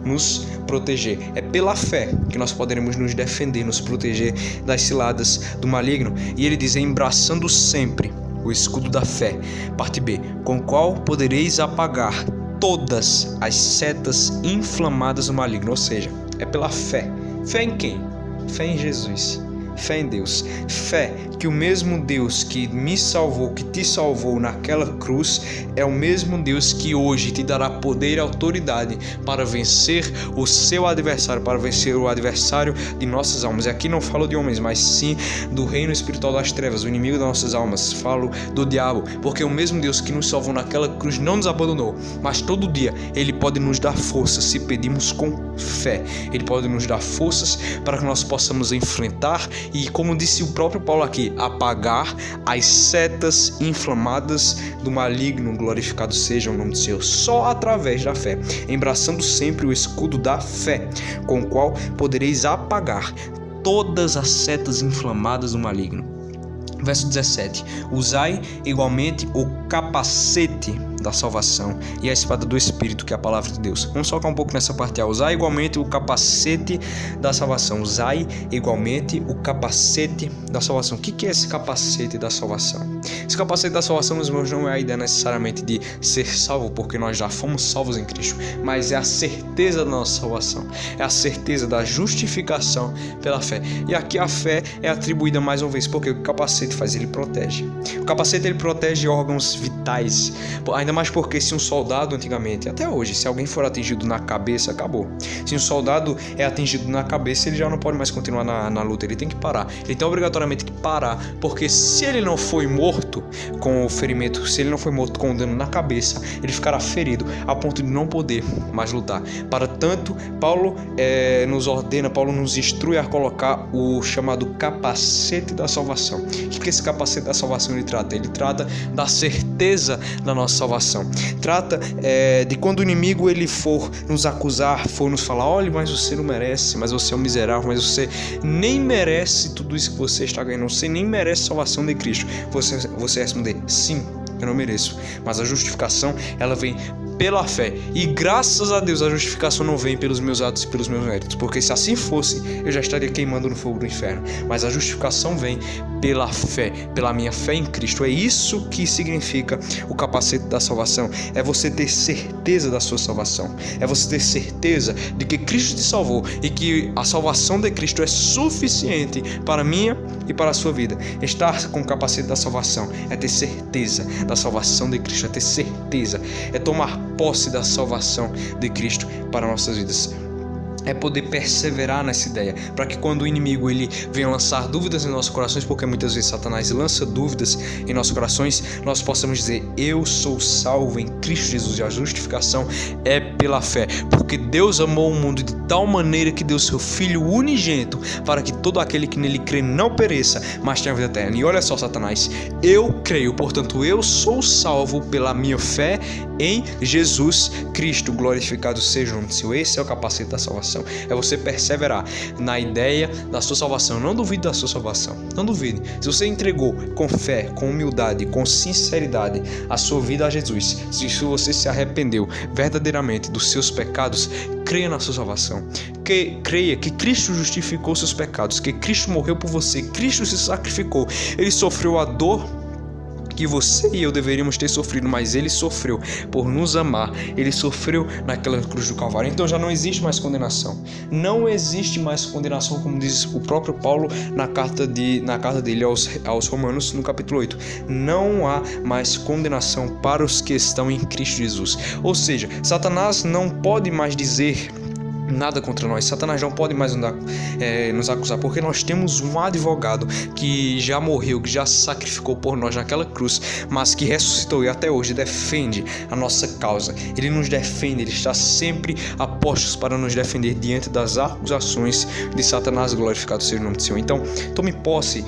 nos proteger. É pela fé que nós poderemos nos defender, nos proteger das ciladas do maligno. E ele diz: embraçando sempre o escudo da fé. Parte B: com o qual podereis apagar todas as setas inflamadas do maligno. Ou seja, é pela fé. Fé em quem? Fé em Jesus. Fé em Deus. Fé que o mesmo Deus que me salvou, que te salvou naquela cruz, é o mesmo Deus que hoje te dará poder e autoridade para vencer o seu adversário, para vencer o adversário de nossas almas. E aqui não falo de homens, mas sim do reino espiritual das trevas, o inimigo das nossas almas. Falo do diabo, porque o mesmo Deus que nos salvou naquela cruz não nos abandonou, mas todo dia Ele pode nos dar forças se pedimos com fé. Ele pode nos dar forças para que nós possamos enfrentar e, como disse o próprio Paulo aqui, apagar as setas inflamadas do maligno. Glorificado seja o nome do Senhor. Só através da fé, embraçando sempre o escudo da fé, com o qual podereis apagar todas as setas inflamadas do maligno. Verso 17: usai igualmente o capacete da salvação e a espada do Espírito, que é a palavra de Deus. Vamos focar um pouco nessa parte. Usai igualmente o capacete da salvação. Usai igualmente o capacete da salvação. O que é esse capacete da salvação? Esse capacete da salvação, meus irmãos, não é a ideia necessariamente de ser salvo, porque nós já fomos salvos em Cristo, mas é a certeza da nossa salvação, é a certeza da justificação pela fé. E aqui a fé é atribuída mais uma vez, porque o capacete faz? Ele protege. O capacete, ele protege órgãos vitais, ainda mais porque se um soldado antigamente, até hoje, se alguém for atingido na cabeça, acabou. Se um soldado é atingido na cabeça, ele já não pode mais continuar na luta, ele tem que parar. Ele tem obrigatoriamente que parar, porque se ele não foi morto com o ferimento, se ele não foi morto com o dano na cabeça, ele ficará ferido a ponto de não poder mais lutar. Para tanto, Paulo nos ordena, Paulo nos instrui a colocar o chamado capacete da salvação. O que esse capacete da salvação ele trata? Ele trata da certeza da nossa salvação. Trata de quando o inimigo ele for nos acusar, for nos falar: olha, mas você não merece, mas você é um miserável, mas você nem merece tudo isso que você está ganhando, você nem merece a salvação de Cristo. Você responder: sim, eu não mereço. Mas a justificação, ela vem pela fé. E graças a Deus a justificação não vem pelos meus atos e pelos meus méritos, porque se assim fosse, eu já estaria queimando no fogo do inferno. Mas a justificação vem pela fé, pela minha fé em Cristo. É isso que significa o capacete da salvação. É você ter certeza da sua salvação. É você ter certeza de que Cristo te salvou e que a salvação de Cristo é suficiente para a minha e para a sua vida. Estar com o capacete da salvação é ter certeza da salvação de Cristo, é ter certeza, é tomar posse da salvação de Cristo para nossas vidas. É poder perseverar nessa ideia, para que quando o inimigo ele venha lançar dúvidas em nossos corações, porque muitas vezes Satanás lança dúvidas em nossos corações, nós possamos dizer: eu sou salvo em Cristo Jesus, e a justificação é pela fé, porque Deus amou o mundo de tal maneira que deu seu Filho unigênito, para que todo aquele que nele crê não pereça, mas tenha vida eterna. E olha só, Satanás, eu creio, portanto eu sou salvo pela minha fé em Jesus Cristo. Glorificado seja o nome do Senhor. Esse é o capacete da salvação. É você perseverar na ideia da sua salvação. Não duvide da sua salvação. Não duvide. Se você entregou com fé, com humildade, com sinceridade a sua vida a Jesus, se você se arrependeu verdadeiramente dos seus pecados, creia na sua salvação. Creia que Cristo justificou seus pecados, que Cristo morreu por você, Cristo se sacrificou, Ele sofreu a dor que você e eu deveríamos ter sofrido, mas Ele sofreu por nos amar. Ele sofreu naquela cruz do Calvário. Então já não existe mais condenação. Não existe mais condenação, como diz o próprio Paulo na carta dele aos Romanos, no capítulo 8. Não há mais condenação para os que estão em Cristo Jesus. Ou seja, Satanás não pode mais dizer nada contra nós. Satanás não pode mais nos acusar, porque nós temos um advogado que já morreu, que já se sacrificou por nós naquela cruz, mas que ressuscitou e até hoje defende a nossa causa. Ele nos defende, ele está sempre a postos para nos defender diante das acusações de Satanás. Glorificado seja o nome do Senhor. Então, tome posse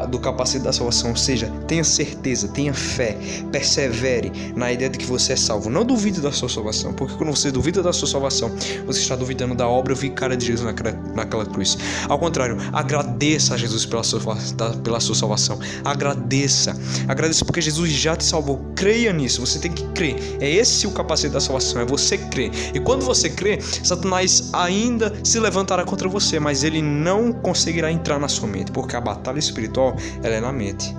do capacete da salvação, ou seja, tenha certeza, tenha fé, persevere na ideia de que você é salvo. Não duvide da sua salvação, porque quando você duvida da sua salvação, você está duvidando duvidando da obra vicária de Jesus naquela cruz. Ao contrário, agradeça a Jesus pela sua salvação. Agradeça porque Jesus já te salvou. Creia nisso, você tem que crer. É esse o capacete da salvação, é você crer. E quando você crê, Satanás ainda se levantará contra você, mas ele não conseguirá entrar na sua mente, porque a batalha espiritual, ela é na mente.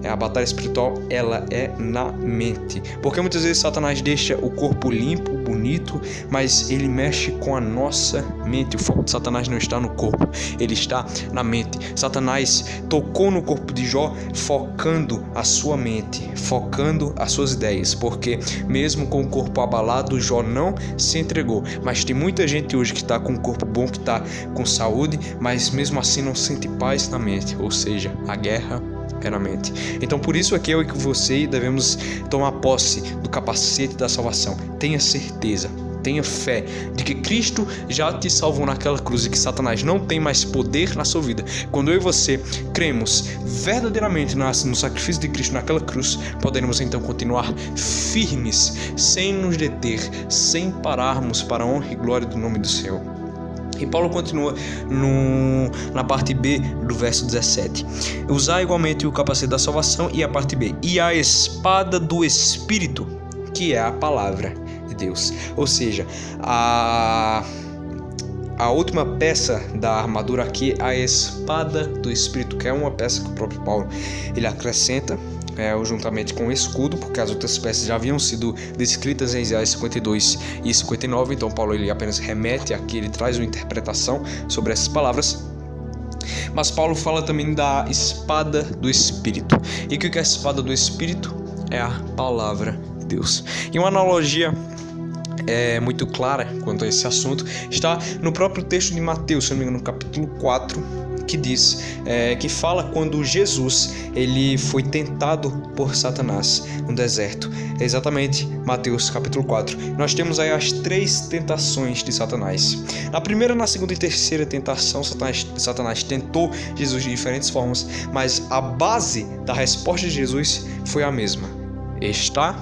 A batalha espiritual, ela é na mente. Porque muitas vezes Satanás deixa o corpo limpo, bonito, mas ele mexe com a nossa mente. O foco de Satanás não está no corpo, ele está na mente. Satanás tocou no corpo de Jó, focando a sua mente, focando as suas ideias. Porque mesmo com o corpo abalado, Jó não se entregou. Mas tem muita gente hoje que está com um corpo bom, que está com saúde, mas mesmo assim não sente paz na mente. Ou seja, a guerra é na mente. Então por isso é que eu e você devemos tomar posse do capacete da salvação. Tenha certeza, tenha fé de que Cristo já te salvou naquela cruz e que Satanás não tem mais poder na sua vida. Quando eu e você cremos verdadeiramente no sacrifício de Cristo naquela cruz, poderemos então continuar firmes, sem nos deter, sem pararmos, para a honra e glória do nome do Senhor. E Paulo continua na parte B do verso 17. Usar igualmente o capacete da salvação, e a parte B. E a espada do Espírito, que é a palavra de Deus. Ou seja, a última peça da armadura aqui é a espada do Espírito, que é uma peça que o próprio Paulo ele acrescenta juntamente com o escudo, porque as outras peças já haviam sido descritas em Isaías 52 e 59, então Paulo ele apenas remete aqui, ele traz uma interpretação sobre essas palavras. Mas Paulo fala também da espada do Espírito. E o que é a espada do Espírito? É a palavra de Deus. E uma analogia muito clara quanto a esse assunto está no próprio texto de Mateus, se não me engano, no capítulo 4, que diz, que fala quando Jesus ele foi tentado por Satanás no deserto. É exatamente Mateus capítulo 4. Nós temos aí as 3 tentações de Satanás. Na primeira, na segunda e terceira tentação, Satanás tentou Jesus de diferentes formas, mas a base da resposta de Jesus foi a mesma: está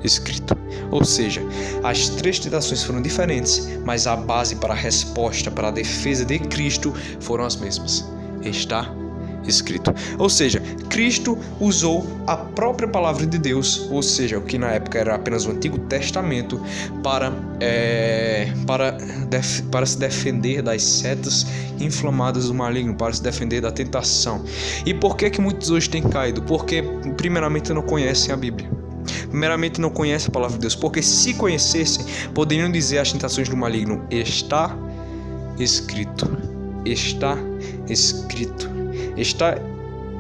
escrito. Ou seja, as 3 tentações foram diferentes, mas a base para a resposta, para a defesa de Cristo foram as mesmas: está escrito. Ou seja, Cristo usou a própria palavra de Deus, ou seja, o que na época era apenas o Antigo Testamento, para se defender das setas inflamadas do maligno, para se defender da tentação. E por que muitos hoje têm caído? Porque primeiramente não conhecem a Bíblia. Primeiramente não conhecem a palavra de Deus, porque se conhecessem, poderiam dizer às tentações do maligno: está escrito, está escrito, está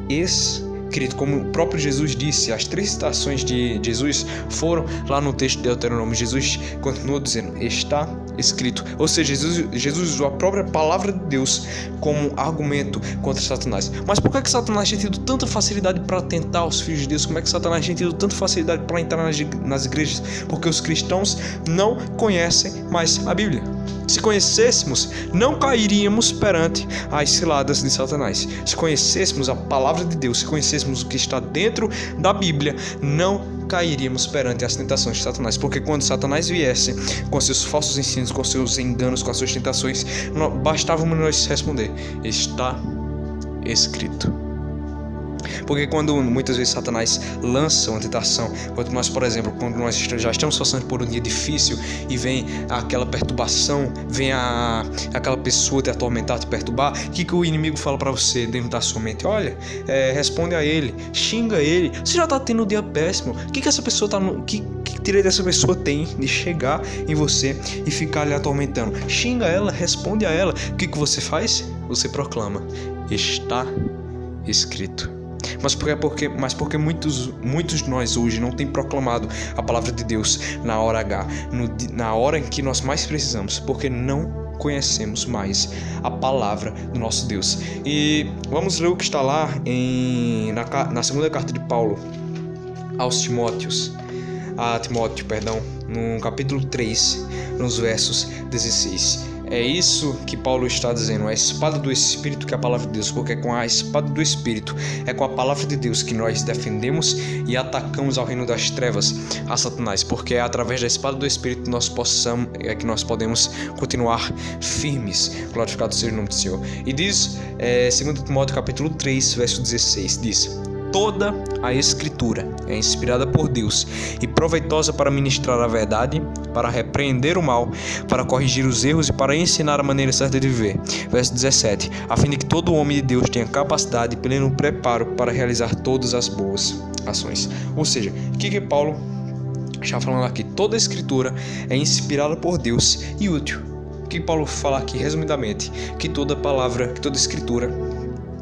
escrito. Como o próprio Jesus disse, as 3 citações de Jesus foram lá no texto de Deuteronômio. Jesus continuou dizendo: está escrito. Ou seja, Jesus usou a própria palavra de Deus como argumento contra Satanás. Mas por que Satanás tinha tido tanta facilidade para tentar os filhos de Deus? Como é que Satanás tinha tido tanta facilidade para entrar nas igrejas? Porque os cristãos não conhecem mais a Bíblia. Se conhecêssemos, não cairíamos perante as ciladas de Satanás. Se conhecêssemos a palavra de Deus, se conhecêssemos o que está dentro da Bíblia, não cairíamos perante as tentações de Satanás. Porque quando Satanás viesse com seus falsos ensinos, com seus enganos, com as suas tentações, bastava nós responder: está escrito. Porque quando muitas vezes Satanás lança uma tentação, quando nós, por exemplo, quando nós já estamos passando por um dia difícil e vem aquela perturbação, vem aquela pessoa te atormentar, te perturbar, o que o inimigo fala para você dentro da sua mente? Olha, responde a ele, xinga ele. Você já está tendo um dia péssimo. O que essa pessoa está que direito essa pessoa tem de chegar em você e ficar lhe atormentando? Xinga ela, responde a ela. O que você faz? Você proclama: está escrito. Mas porque muitos de nós hoje não têm proclamado a palavra de Deus na hora H, na hora em que nós mais precisamos, porque não conhecemos mais a palavra do nosso Deus. E vamos ler o que está lá na segunda carta de Paulo aos Timóteo, no capítulo 3, nos versos 16. É isso que Paulo está dizendo, a espada do Espírito, que é a palavra de Deus, porque é com a espada do Espírito, é com a palavra de Deus que nós defendemos e atacamos ao reino das trevas, a Satanás, porque é através da espada do Espírito que nós podemos continuar firmes. Glorificado seja o nome do Senhor. E diz, 2 Timóteo capítulo 3, verso 16, diz: toda a Escritura é inspirada por Deus e proveitosa para ministrar a verdade, para repreender o mal, para corrigir os erros e para ensinar a maneira certa de viver. Verso 17. A fim de que todo homem de Deus tenha capacidade e pleno preparo para realizar todas as boas ações. Ou seja, o que Paulo está falando aqui? Toda a Escritura é inspirada por Deus e útil. O que Paulo fala aqui, resumidamente? Que toda palavra, que toda Escritura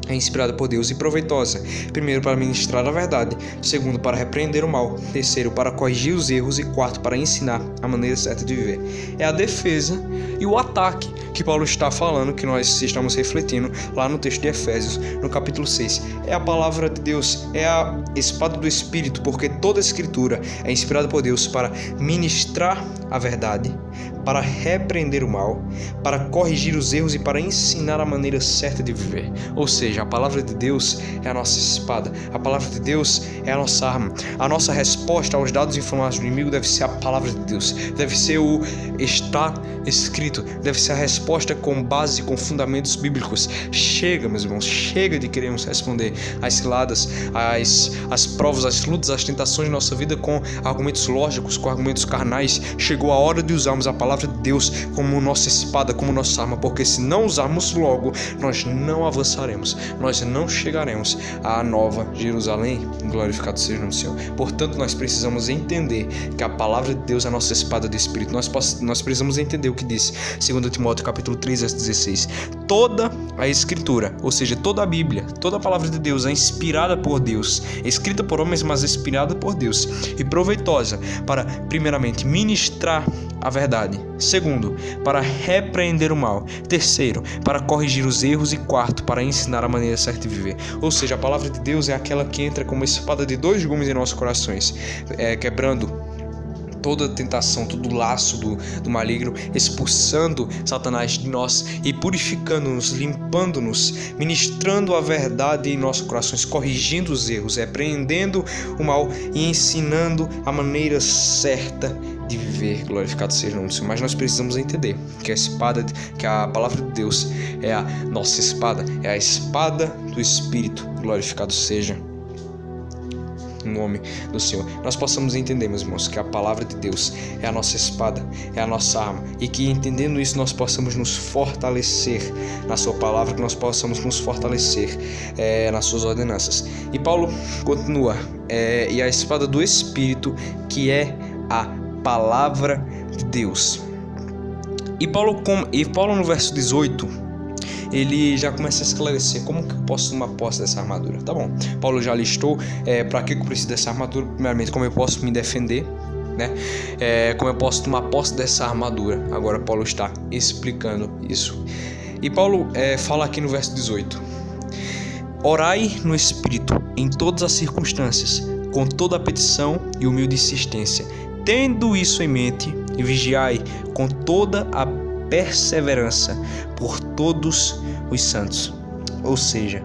é inspirada por Deus e proveitosa. Primeiro, para ministrar a verdade. Segundo, para repreender o mal. Terceiro, para corrigir os erros. E quarto, para ensinar a maneira certa de viver. É a defesa e o ataque que Paulo está falando, que nós estamos refletindo lá no texto de Efésios, no capítulo 6. É a palavra de Deus, é a espada do Espírito, porque toda a Escritura é inspirada por Deus para ministrar a verdade, para repreender o mal, para corrigir os erros e para ensinar a maneira certa de viver. Ou seja, a palavra de Deus é a nossa espada, a palavra de Deus é a nossa arma. A nossa resposta aos dados informados do inimigo deve ser a palavra de Deus, deve ser o está escrito, deve ser a resposta com base, com fundamentos bíblicos. Chega, meus irmãos, chega de queremos responder às ciladas, às provas, às lutas, às tentações de nossa vida com argumentos lógicos, com argumentos carnais. Chegou a hora de usarmos a palavra de Deus como nossa espada, como nossa arma, porque se não usarmos logo, nós não avançaremos, nós não chegaremos à nova Jerusalém. Glorificado seja o nome do Senhor. Portanto, nós precisamos entender que a palavra de Deus é a nossa espada do Espírito. Nós precisamos entender o que diz 2 Timóteo capítulo 3, verso 16. Toda a Escritura, ou seja, toda a Bíblia, toda a palavra de Deus é inspirada por Deus, escrita por homens, mas inspirada por Deus e proveitosa para, primeiramente, ministrar a verdade. Segundo, para repreender o mal. Terceiro, para corrigir os erros. E quarto, para ensinar a maneira certa de viver. Ou seja, a palavra de Deus é aquela que entra como uma espada de dois gumes em nossos corações, quebrando toda tentação, todo laço do maligno, expulsando Satanás de nós e purificando-nos, limpando-nos, ministrando a verdade em nossos corações, corrigindo os erros, repreendendo o mal e ensinando a maneira certa de viver. Glorificado seja o nome do Senhor. Mas nós precisamos entender que a espada, que a palavra de Deus é a nossa espada, é a espada do Espírito. Glorificado seja o nome do Senhor. Nós possamos entender, meus irmãos, que a palavra de Deus é a nossa espada, é a nossa arma, e que entendendo isso nós possamos nos fortalecer na sua palavra, que nós possamos nos fortalecer nas suas ordenanças. E Paulo continua, e a espada do Espírito, que é a palavra de Deus. E Paulo no verso 18, ele já começa a esclarecer como que eu posso tomar posse dessa armadura. Tá bom, Paulo já listou para que eu preciso dessa armadura. Primeiramente, como eu posso me defender, né? Como eu posso tomar posse dessa armadura. Agora Paulo está explicando isso. E Paulo fala aqui no verso 18: orai no Espírito em todas as circunstâncias, com toda a petição e humilde insistência, tendo isso em mente, e vigiai com toda a perseverança por todos os santos. Ou seja,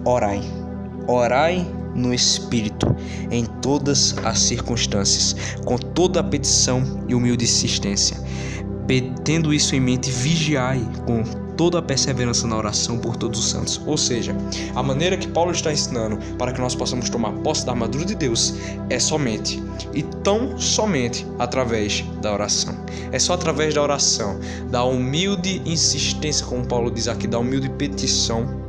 orai no Espírito em todas as circunstâncias, com toda a petição e humilde insistência. Tendo isso em mente, vigiai com toda a perseverança na oração por todos os santos. Ou seja, a maneira que Paulo está ensinando para que nós possamos tomar posse da armadura de Deus é somente e tão somente através da oração. É só através da oração, da humilde insistência, como Paulo diz aqui, da humilde petição,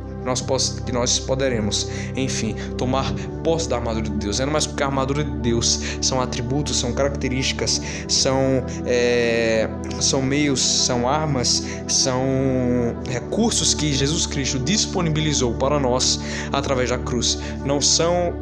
que nós poderemos, enfim, tomar posse da armadura de Deus. É mais porque a armadura de Deus são atributos, são características, são meios, são armas, são recursos que Jesus Cristo disponibilizou para nós através da cruz. Não são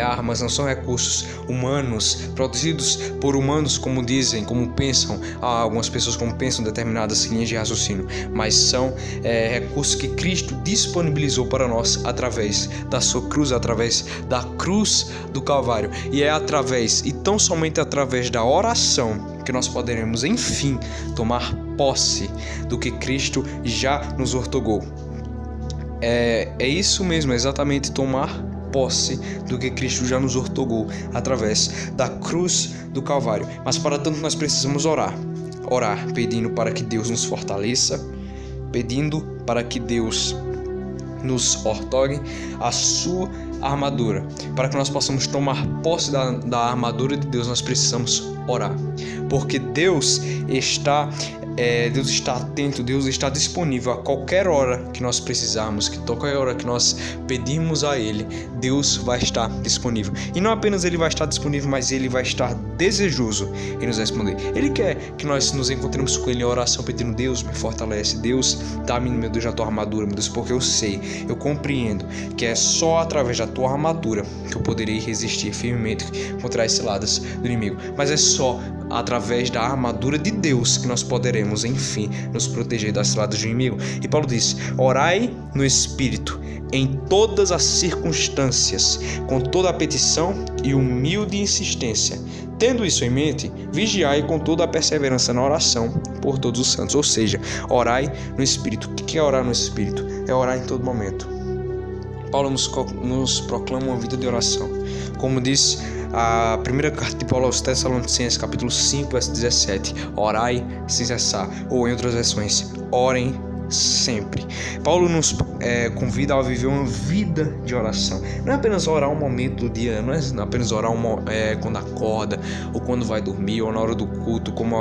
armas, não são recursos humanos, produzidos por humanos, como dizem, como pensam algumas pessoas, como pensam determinadas linhas de raciocínio, mas são recursos que Cristo disponibilizou para nós através da sua cruz, através da cruz do Calvário. E é através, e tão somente através da oração, que nós poderemos, enfim, tomar posse do que Cristo já nos outorgou. É isso mesmo, exatamente tomar posse do que Cristo já nos outorgou através da cruz do Calvário. Mas para tanto nós precisamos orar pedindo para que Deus nos fortaleça, pedindo para que Deus nos outorgue a sua armadura. Para que nós possamos tomar posse da armadura de Deus, nós precisamos orar, porque Deus está atento, Deus está disponível a qualquer hora que nós precisarmos, que qualquer hora que nós pedimos a Ele, Deus vai estar disponível. E não apenas Ele vai estar disponível, mas Ele vai estar desejoso em nos responder. Ele quer que nós nos encontremos com Ele em oração, pedindo: Deus, me fortalece, Deus, dá-me, meu Deus, a tua armadura, meu Deus, porque eu compreendo que é só através da tua armadura que eu poderei resistir firmemente contra as ciladas do inimigo. Mas é só através da armadura de Deus que nós poderemos, enfim, nos proteger das ciladas do inimigo. E Paulo diz: orai no Espírito em todas as circunstâncias, com toda a petição e humilde insistência. Tendo isso em mente, vigiai com toda a perseverança na oração por todos os santos. Ou seja, orai no Espírito. O que é orar no Espírito? É orar em todo momento. Paulo nos proclama uma vida de oração. Como diz a primeira carta de Paulo aos Tessalonicenses, capítulo 5, verso 17: orai sem cessar, ou em outras versões, orem sempre. Paulo nos convida a viver uma vida de oração. Não é apenas orar um momento do dia, não é apenas orar quando acorda, ou quando vai dormir, ou na hora do culto, como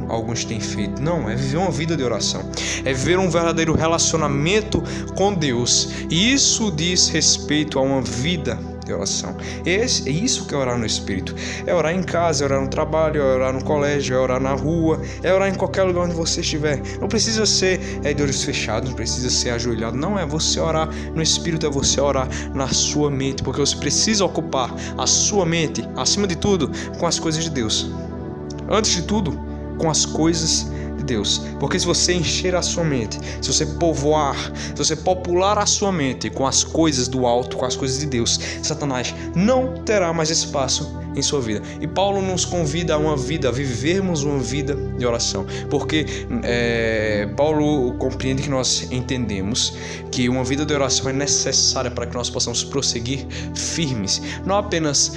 alguns têm feito. Não, é viver uma vida de oração. É viver um verdadeiro relacionamento com Deus. E isso diz respeito a uma vida de oração. É isso que é orar no Espírito. É orar em casa, é orar no trabalho, é orar no colégio, é orar na rua, é orar em qualquer lugar onde você estiver. Não precisa ser de olhos fechados, não precisa ser ajoelhado. Não, é você orar no Espírito, é você orar na sua mente, porque você precisa ocupar a sua mente, acima de tudo, com as coisas de Deus. Antes de tudo, com as coisas de Deus. Porque se você encher a sua mente, se você popular a sua mente com as coisas do alto, com as coisas de Deus, Satanás não terá mais espaço em sua vida. E Paulo nos convida a vivermos uma vida de oração, porque Paulo compreende que nós entendemos que uma vida de oração é necessária para que nós possamos prosseguir firmes, não apenas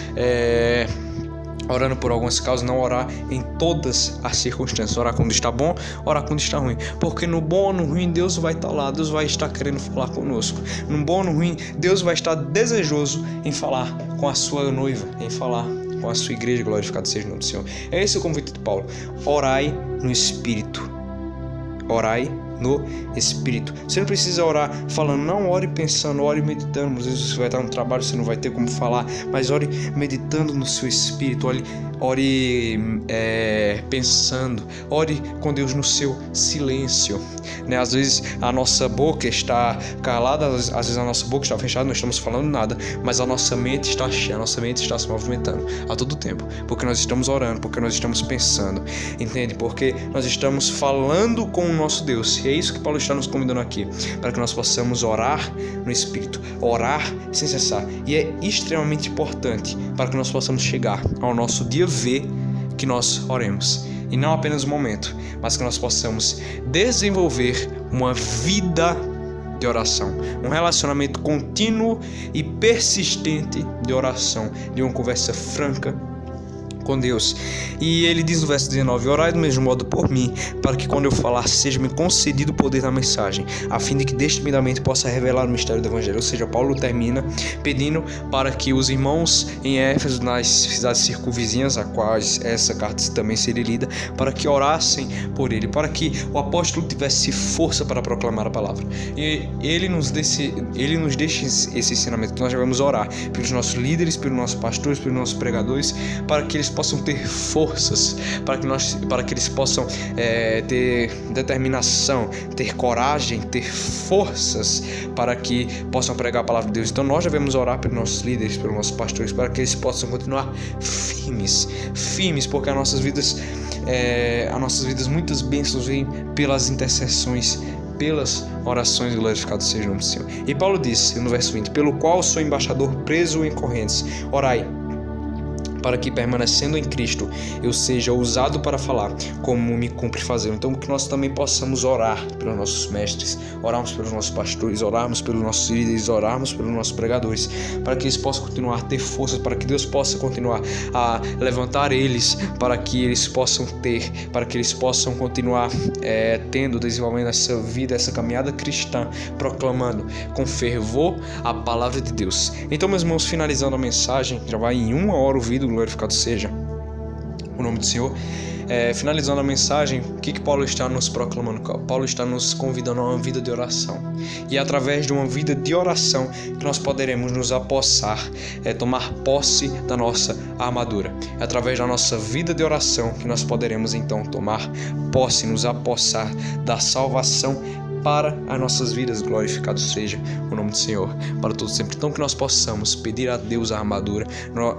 orando por algumas causas, não orar em todas as circunstâncias, orar quando está bom, orar quando está ruim, porque no bom ou no ruim Deus vai estar lá, Deus vai estar querendo falar conosco. No bom ou no ruim Deus vai estar desejoso em falar com a sua noiva, em falar com a sua igreja. Glorificado seja o nome do Senhor. É esse o convite de Paulo: orai no Espírito. Orai no Espírito. Você não precisa orar falando, não ore pensando, ore meditando. Às vezes você vai estar no trabalho, você não vai ter como falar, mas ore meditando no seu espírito, ore pensando, ore com Deus no seu silêncio, né? Às vezes a nossa boca está calada, às vezes a nossa boca está fechada, não estamos falando nada, mas a nossa mente está cheia, a nossa mente está se movimentando a todo tempo, porque nós estamos orando, porque nós estamos pensando, entende? Porque nós estamos falando com o nosso Deus. E é isso que Paulo está nos convidando aqui, para que nós possamos orar no Espírito, orar sem cessar. E é extremamente importante para que nós possamos chegar ao nosso dia V que nós oremos. E não apenas um momento, mas que nós possamos desenvolver uma vida de oração, um relacionamento contínuo e persistente de oração, de uma conversa franca com Deus. E ele diz no verso 19: orai do mesmo modo por mim, para que quando eu falar seja-me concedido o poder da mensagem, a fim de que destemidamente possa revelar o mistério do Evangelho. Ou seja, Paulo termina pedindo para que os irmãos em Éfeso, nas cidades circunvizinhas, a quais essa carta também seria lida, para que orassem por ele, para que o apóstolo tivesse força para proclamar a palavra. E ele nos deixa esse ensinamento, que nós devemos orar pelos nossos líderes, pelos nossos pastores, pelos nossos pregadores, para que eles possam ter forças, para que eles possam ter determinação, ter coragem, ter forças para que possam pregar a palavra de Deus. Então nós devemos orar pelos nossos líderes, pelos nossos pastores, para que eles possam continuar firmes, porque as nossas vidas muitas bênçãos vêm pelas intercessões, pelas orações. Glorificado seja o nome do Senhor. E Paulo disse no verso 20: pelo qual sou embaixador preso em correntes, orai para que, permanecendo em Cristo, eu seja ousado para falar, como me cumpre fazer. Então, que nós também possamos orar pelos nossos mestres, orarmos pelos nossos pastores, orarmos pelos nossos líderes, orarmos pelos nossos pregadores, para que eles possam continuar a ter forças, para que Deus possa continuar a levantar eles, para que eles possam ter, para que eles possam continuar desenvolvendo essa vida, essa caminhada cristã, proclamando com fervor a palavra de Deus. Então, meus irmãos, finalizando a mensagem, já vai em 1 hora ouvido, glorificado seja o nome do Senhor. Finalizando a mensagem, o que Paulo está nos proclamando? Paulo está nos convidando a uma vida de oração. E é através de uma vida de oração que nós poderemos nos apossar, tomar posse da nossa armadura. É através da nossa vida de oração que nós poderemos então tomar posse, nos apossar da salvação para as nossas vidas. Glorificado seja o nome do Senhor para todos sempre. Então, que nós possamos pedir a Deus a armadura.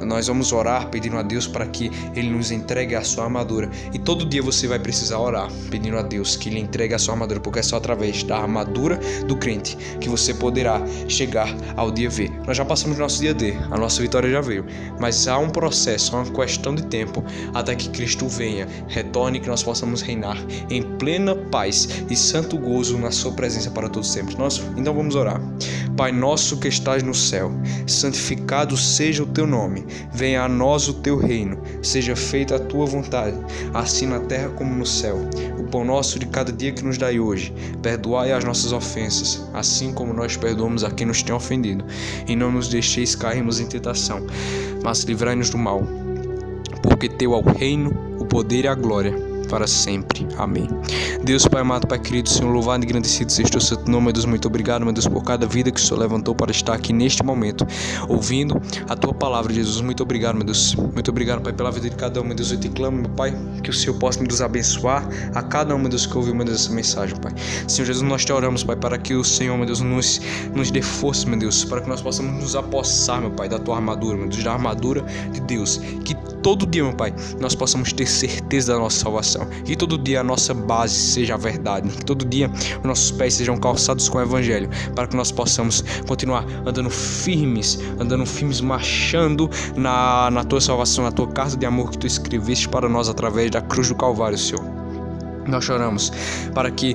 Nós vamos orar pedindo a Deus para que Ele nos entregue a sua armadura. E todo dia você vai precisar orar pedindo a Deus que Ele entregue a sua armadura, porque é só através da armadura do crente que você poderá chegar ao dia V. Nós já passamos o nosso dia D, a nossa vitória já veio, mas há um processo, uma questão de tempo até que Cristo venha, retorne, que nós possamos reinar em plena paz e santo gozo na sua presença para todos sempre. Então vamos orar. Pai nosso que estás no céu, santificado seja o teu nome, venha a nós o teu reino, seja feita a tua vontade, assim na terra como no céu. O pão nosso de cada dia que nos dai hoje, perdoai as nossas ofensas, assim como nós perdoamos a quem nos tem ofendido, e não nos deixeis cairmos em tentação, mas livrai-nos do mal, porque teu é o reino, o poder e a glória para sempre. Amém. Deus Pai amado, Pai querido, Senhor, louvado e engrandecido seja o seu nome, meu Deus, muito obrigado, meu Deus, por cada vida que o Senhor levantou para estar aqui neste momento, ouvindo a tua palavra, Jesus. Muito obrigado, meu Deus. Muito obrigado, Pai, pela vida de cada um, meu Deus. Eu te clamo, meu Pai, que o Senhor possa, meu Deus, abençoar a cada um, meu Deus, que ouviu, meu Deus, essa mensagem, Pai. Senhor Jesus, nós te oramos, Pai, para que o Senhor, meu Deus, nos dê força, meu Deus, para que nós possamos nos apossar, meu Pai, da tua armadura, meu Deus, da armadura de Deus. Que todo dia, meu Pai, nós possamos ter certeza da nossa salvação. Que todo dia a nossa base seja a verdade. Que todo dia os nossos pés sejam calçados com o Evangelho, para que nós possamos continuar andando firmes, marchando na tua salvação, na tua carta de amor que tu escreveste para nós através da cruz do Calvário, Senhor. Nós choramos para que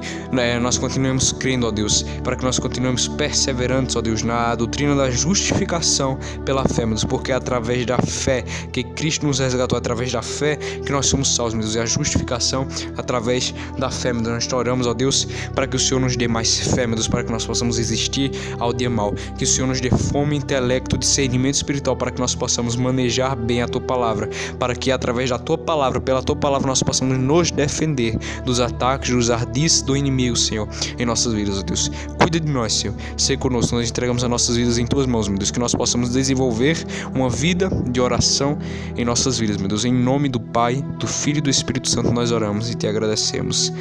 nós continuemos crendo, ó Deus, para que nós continuemos perseverantes, ó Deus, na doutrina da justificação pela fé, meu Deus, porque é através da fé que Cristo nos resgatou, através da fé que nós somos salvos, meu Deus, e a justificação através da fé, meu Deus. Nós choramos, ó Deus, para que o Senhor nos dê mais fé, meu Deus, para que nós possamos resistir ao dia mau, que o Senhor nos dê fome, intelecto, discernimento espiritual, para que nós possamos manejar bem a tua palavra, para que através da tua palavra, pela tua palavra, nós possamos nos defender dos ataques, dos ardis do inimigo, Senhor, em nossas vidas, ó Deus. Cuida de nós, Senhor. Sei conosco, nós entregamos as nossas vidas em tuas mãos, meu Deus, que nós possamos desenvolver uma vida de oração em nossas vidas, meu Deus. Em nome do Pai, do Filho e do Espírito Santo nós oramos e te agradecemos.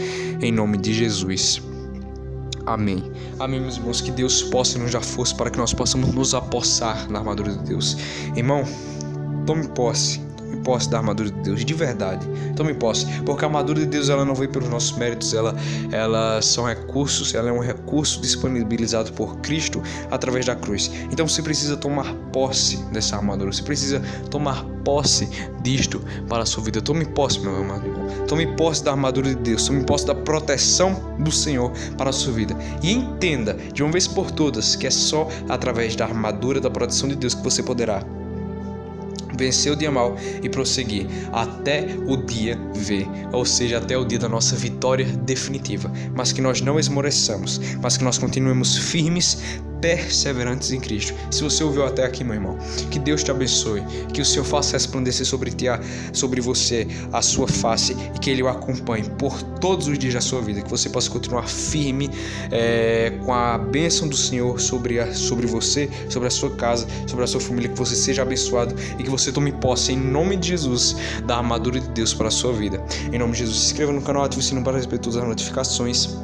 Em nome de Jesus. Amém. Amém, meus irmãos. Que Deus possa nos dar força para que nós possamos nos apossar na armadura de Deus. Irmão, tome posse da armadura de Deus, de verdade. Tome posse, porque a armadura de Deus, ela não veio pelos nossos méritos, ela são recursos, ela é um recurso disponibilizado por Cristo através da cruz. Então você precisa tomar posse dessa armadura, você precisa tomar posse disto para a sua vida. Tome posse, meu amado irmão. Tome posse da armadura de Deus, tome posse da proteção do Senhor para a sua vida. E entenda, de uma vez por todas, que é só através da armadura, da proteção de Deus que você poderá vencer o dia mau e prosseguir até o dia V, ou seja, até o dia da nossa vitória definitiva. Mas que nós não esmoreçamos, mas que nós continuemos firmes, perseverantes em Cristo. Se você ouviu até aqui, meu irmão, que Deus te abençoe, que o Senhor faça resplandecer sobre você a sua face e que Ele o acompanhe por todos os dias da sua vida, que você possa continuar firme com a bênção do Senhor sobre você, sobre a sua casa, sobre a sua família, que você seja abençoado e que você tome posse em nome de Jesus da armadura de Deus para a sua vida. Em nome de Jesus, se inscreva no canal, ative o sininho para receber todas as notificações.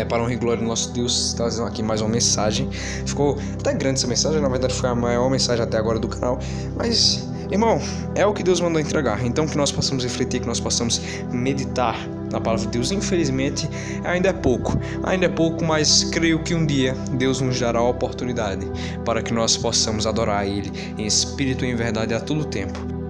Para honra e glória do nosso Deus, trazendo aqui mais uma mensagem. Ficou até grande essa mensagem, na verdade foi a maior mensagem até agora do canal, mas, irmão, é o que Deus mandou entregar. Então que nós possamos refletir, que nós possamos meditar na palavra de Deus. Infelizmente, ainda é pouco, mas creio que um dia Deus nos dará a oportunidade para que nós possamos adorar Ele em espírito e em verdade a todo tempo.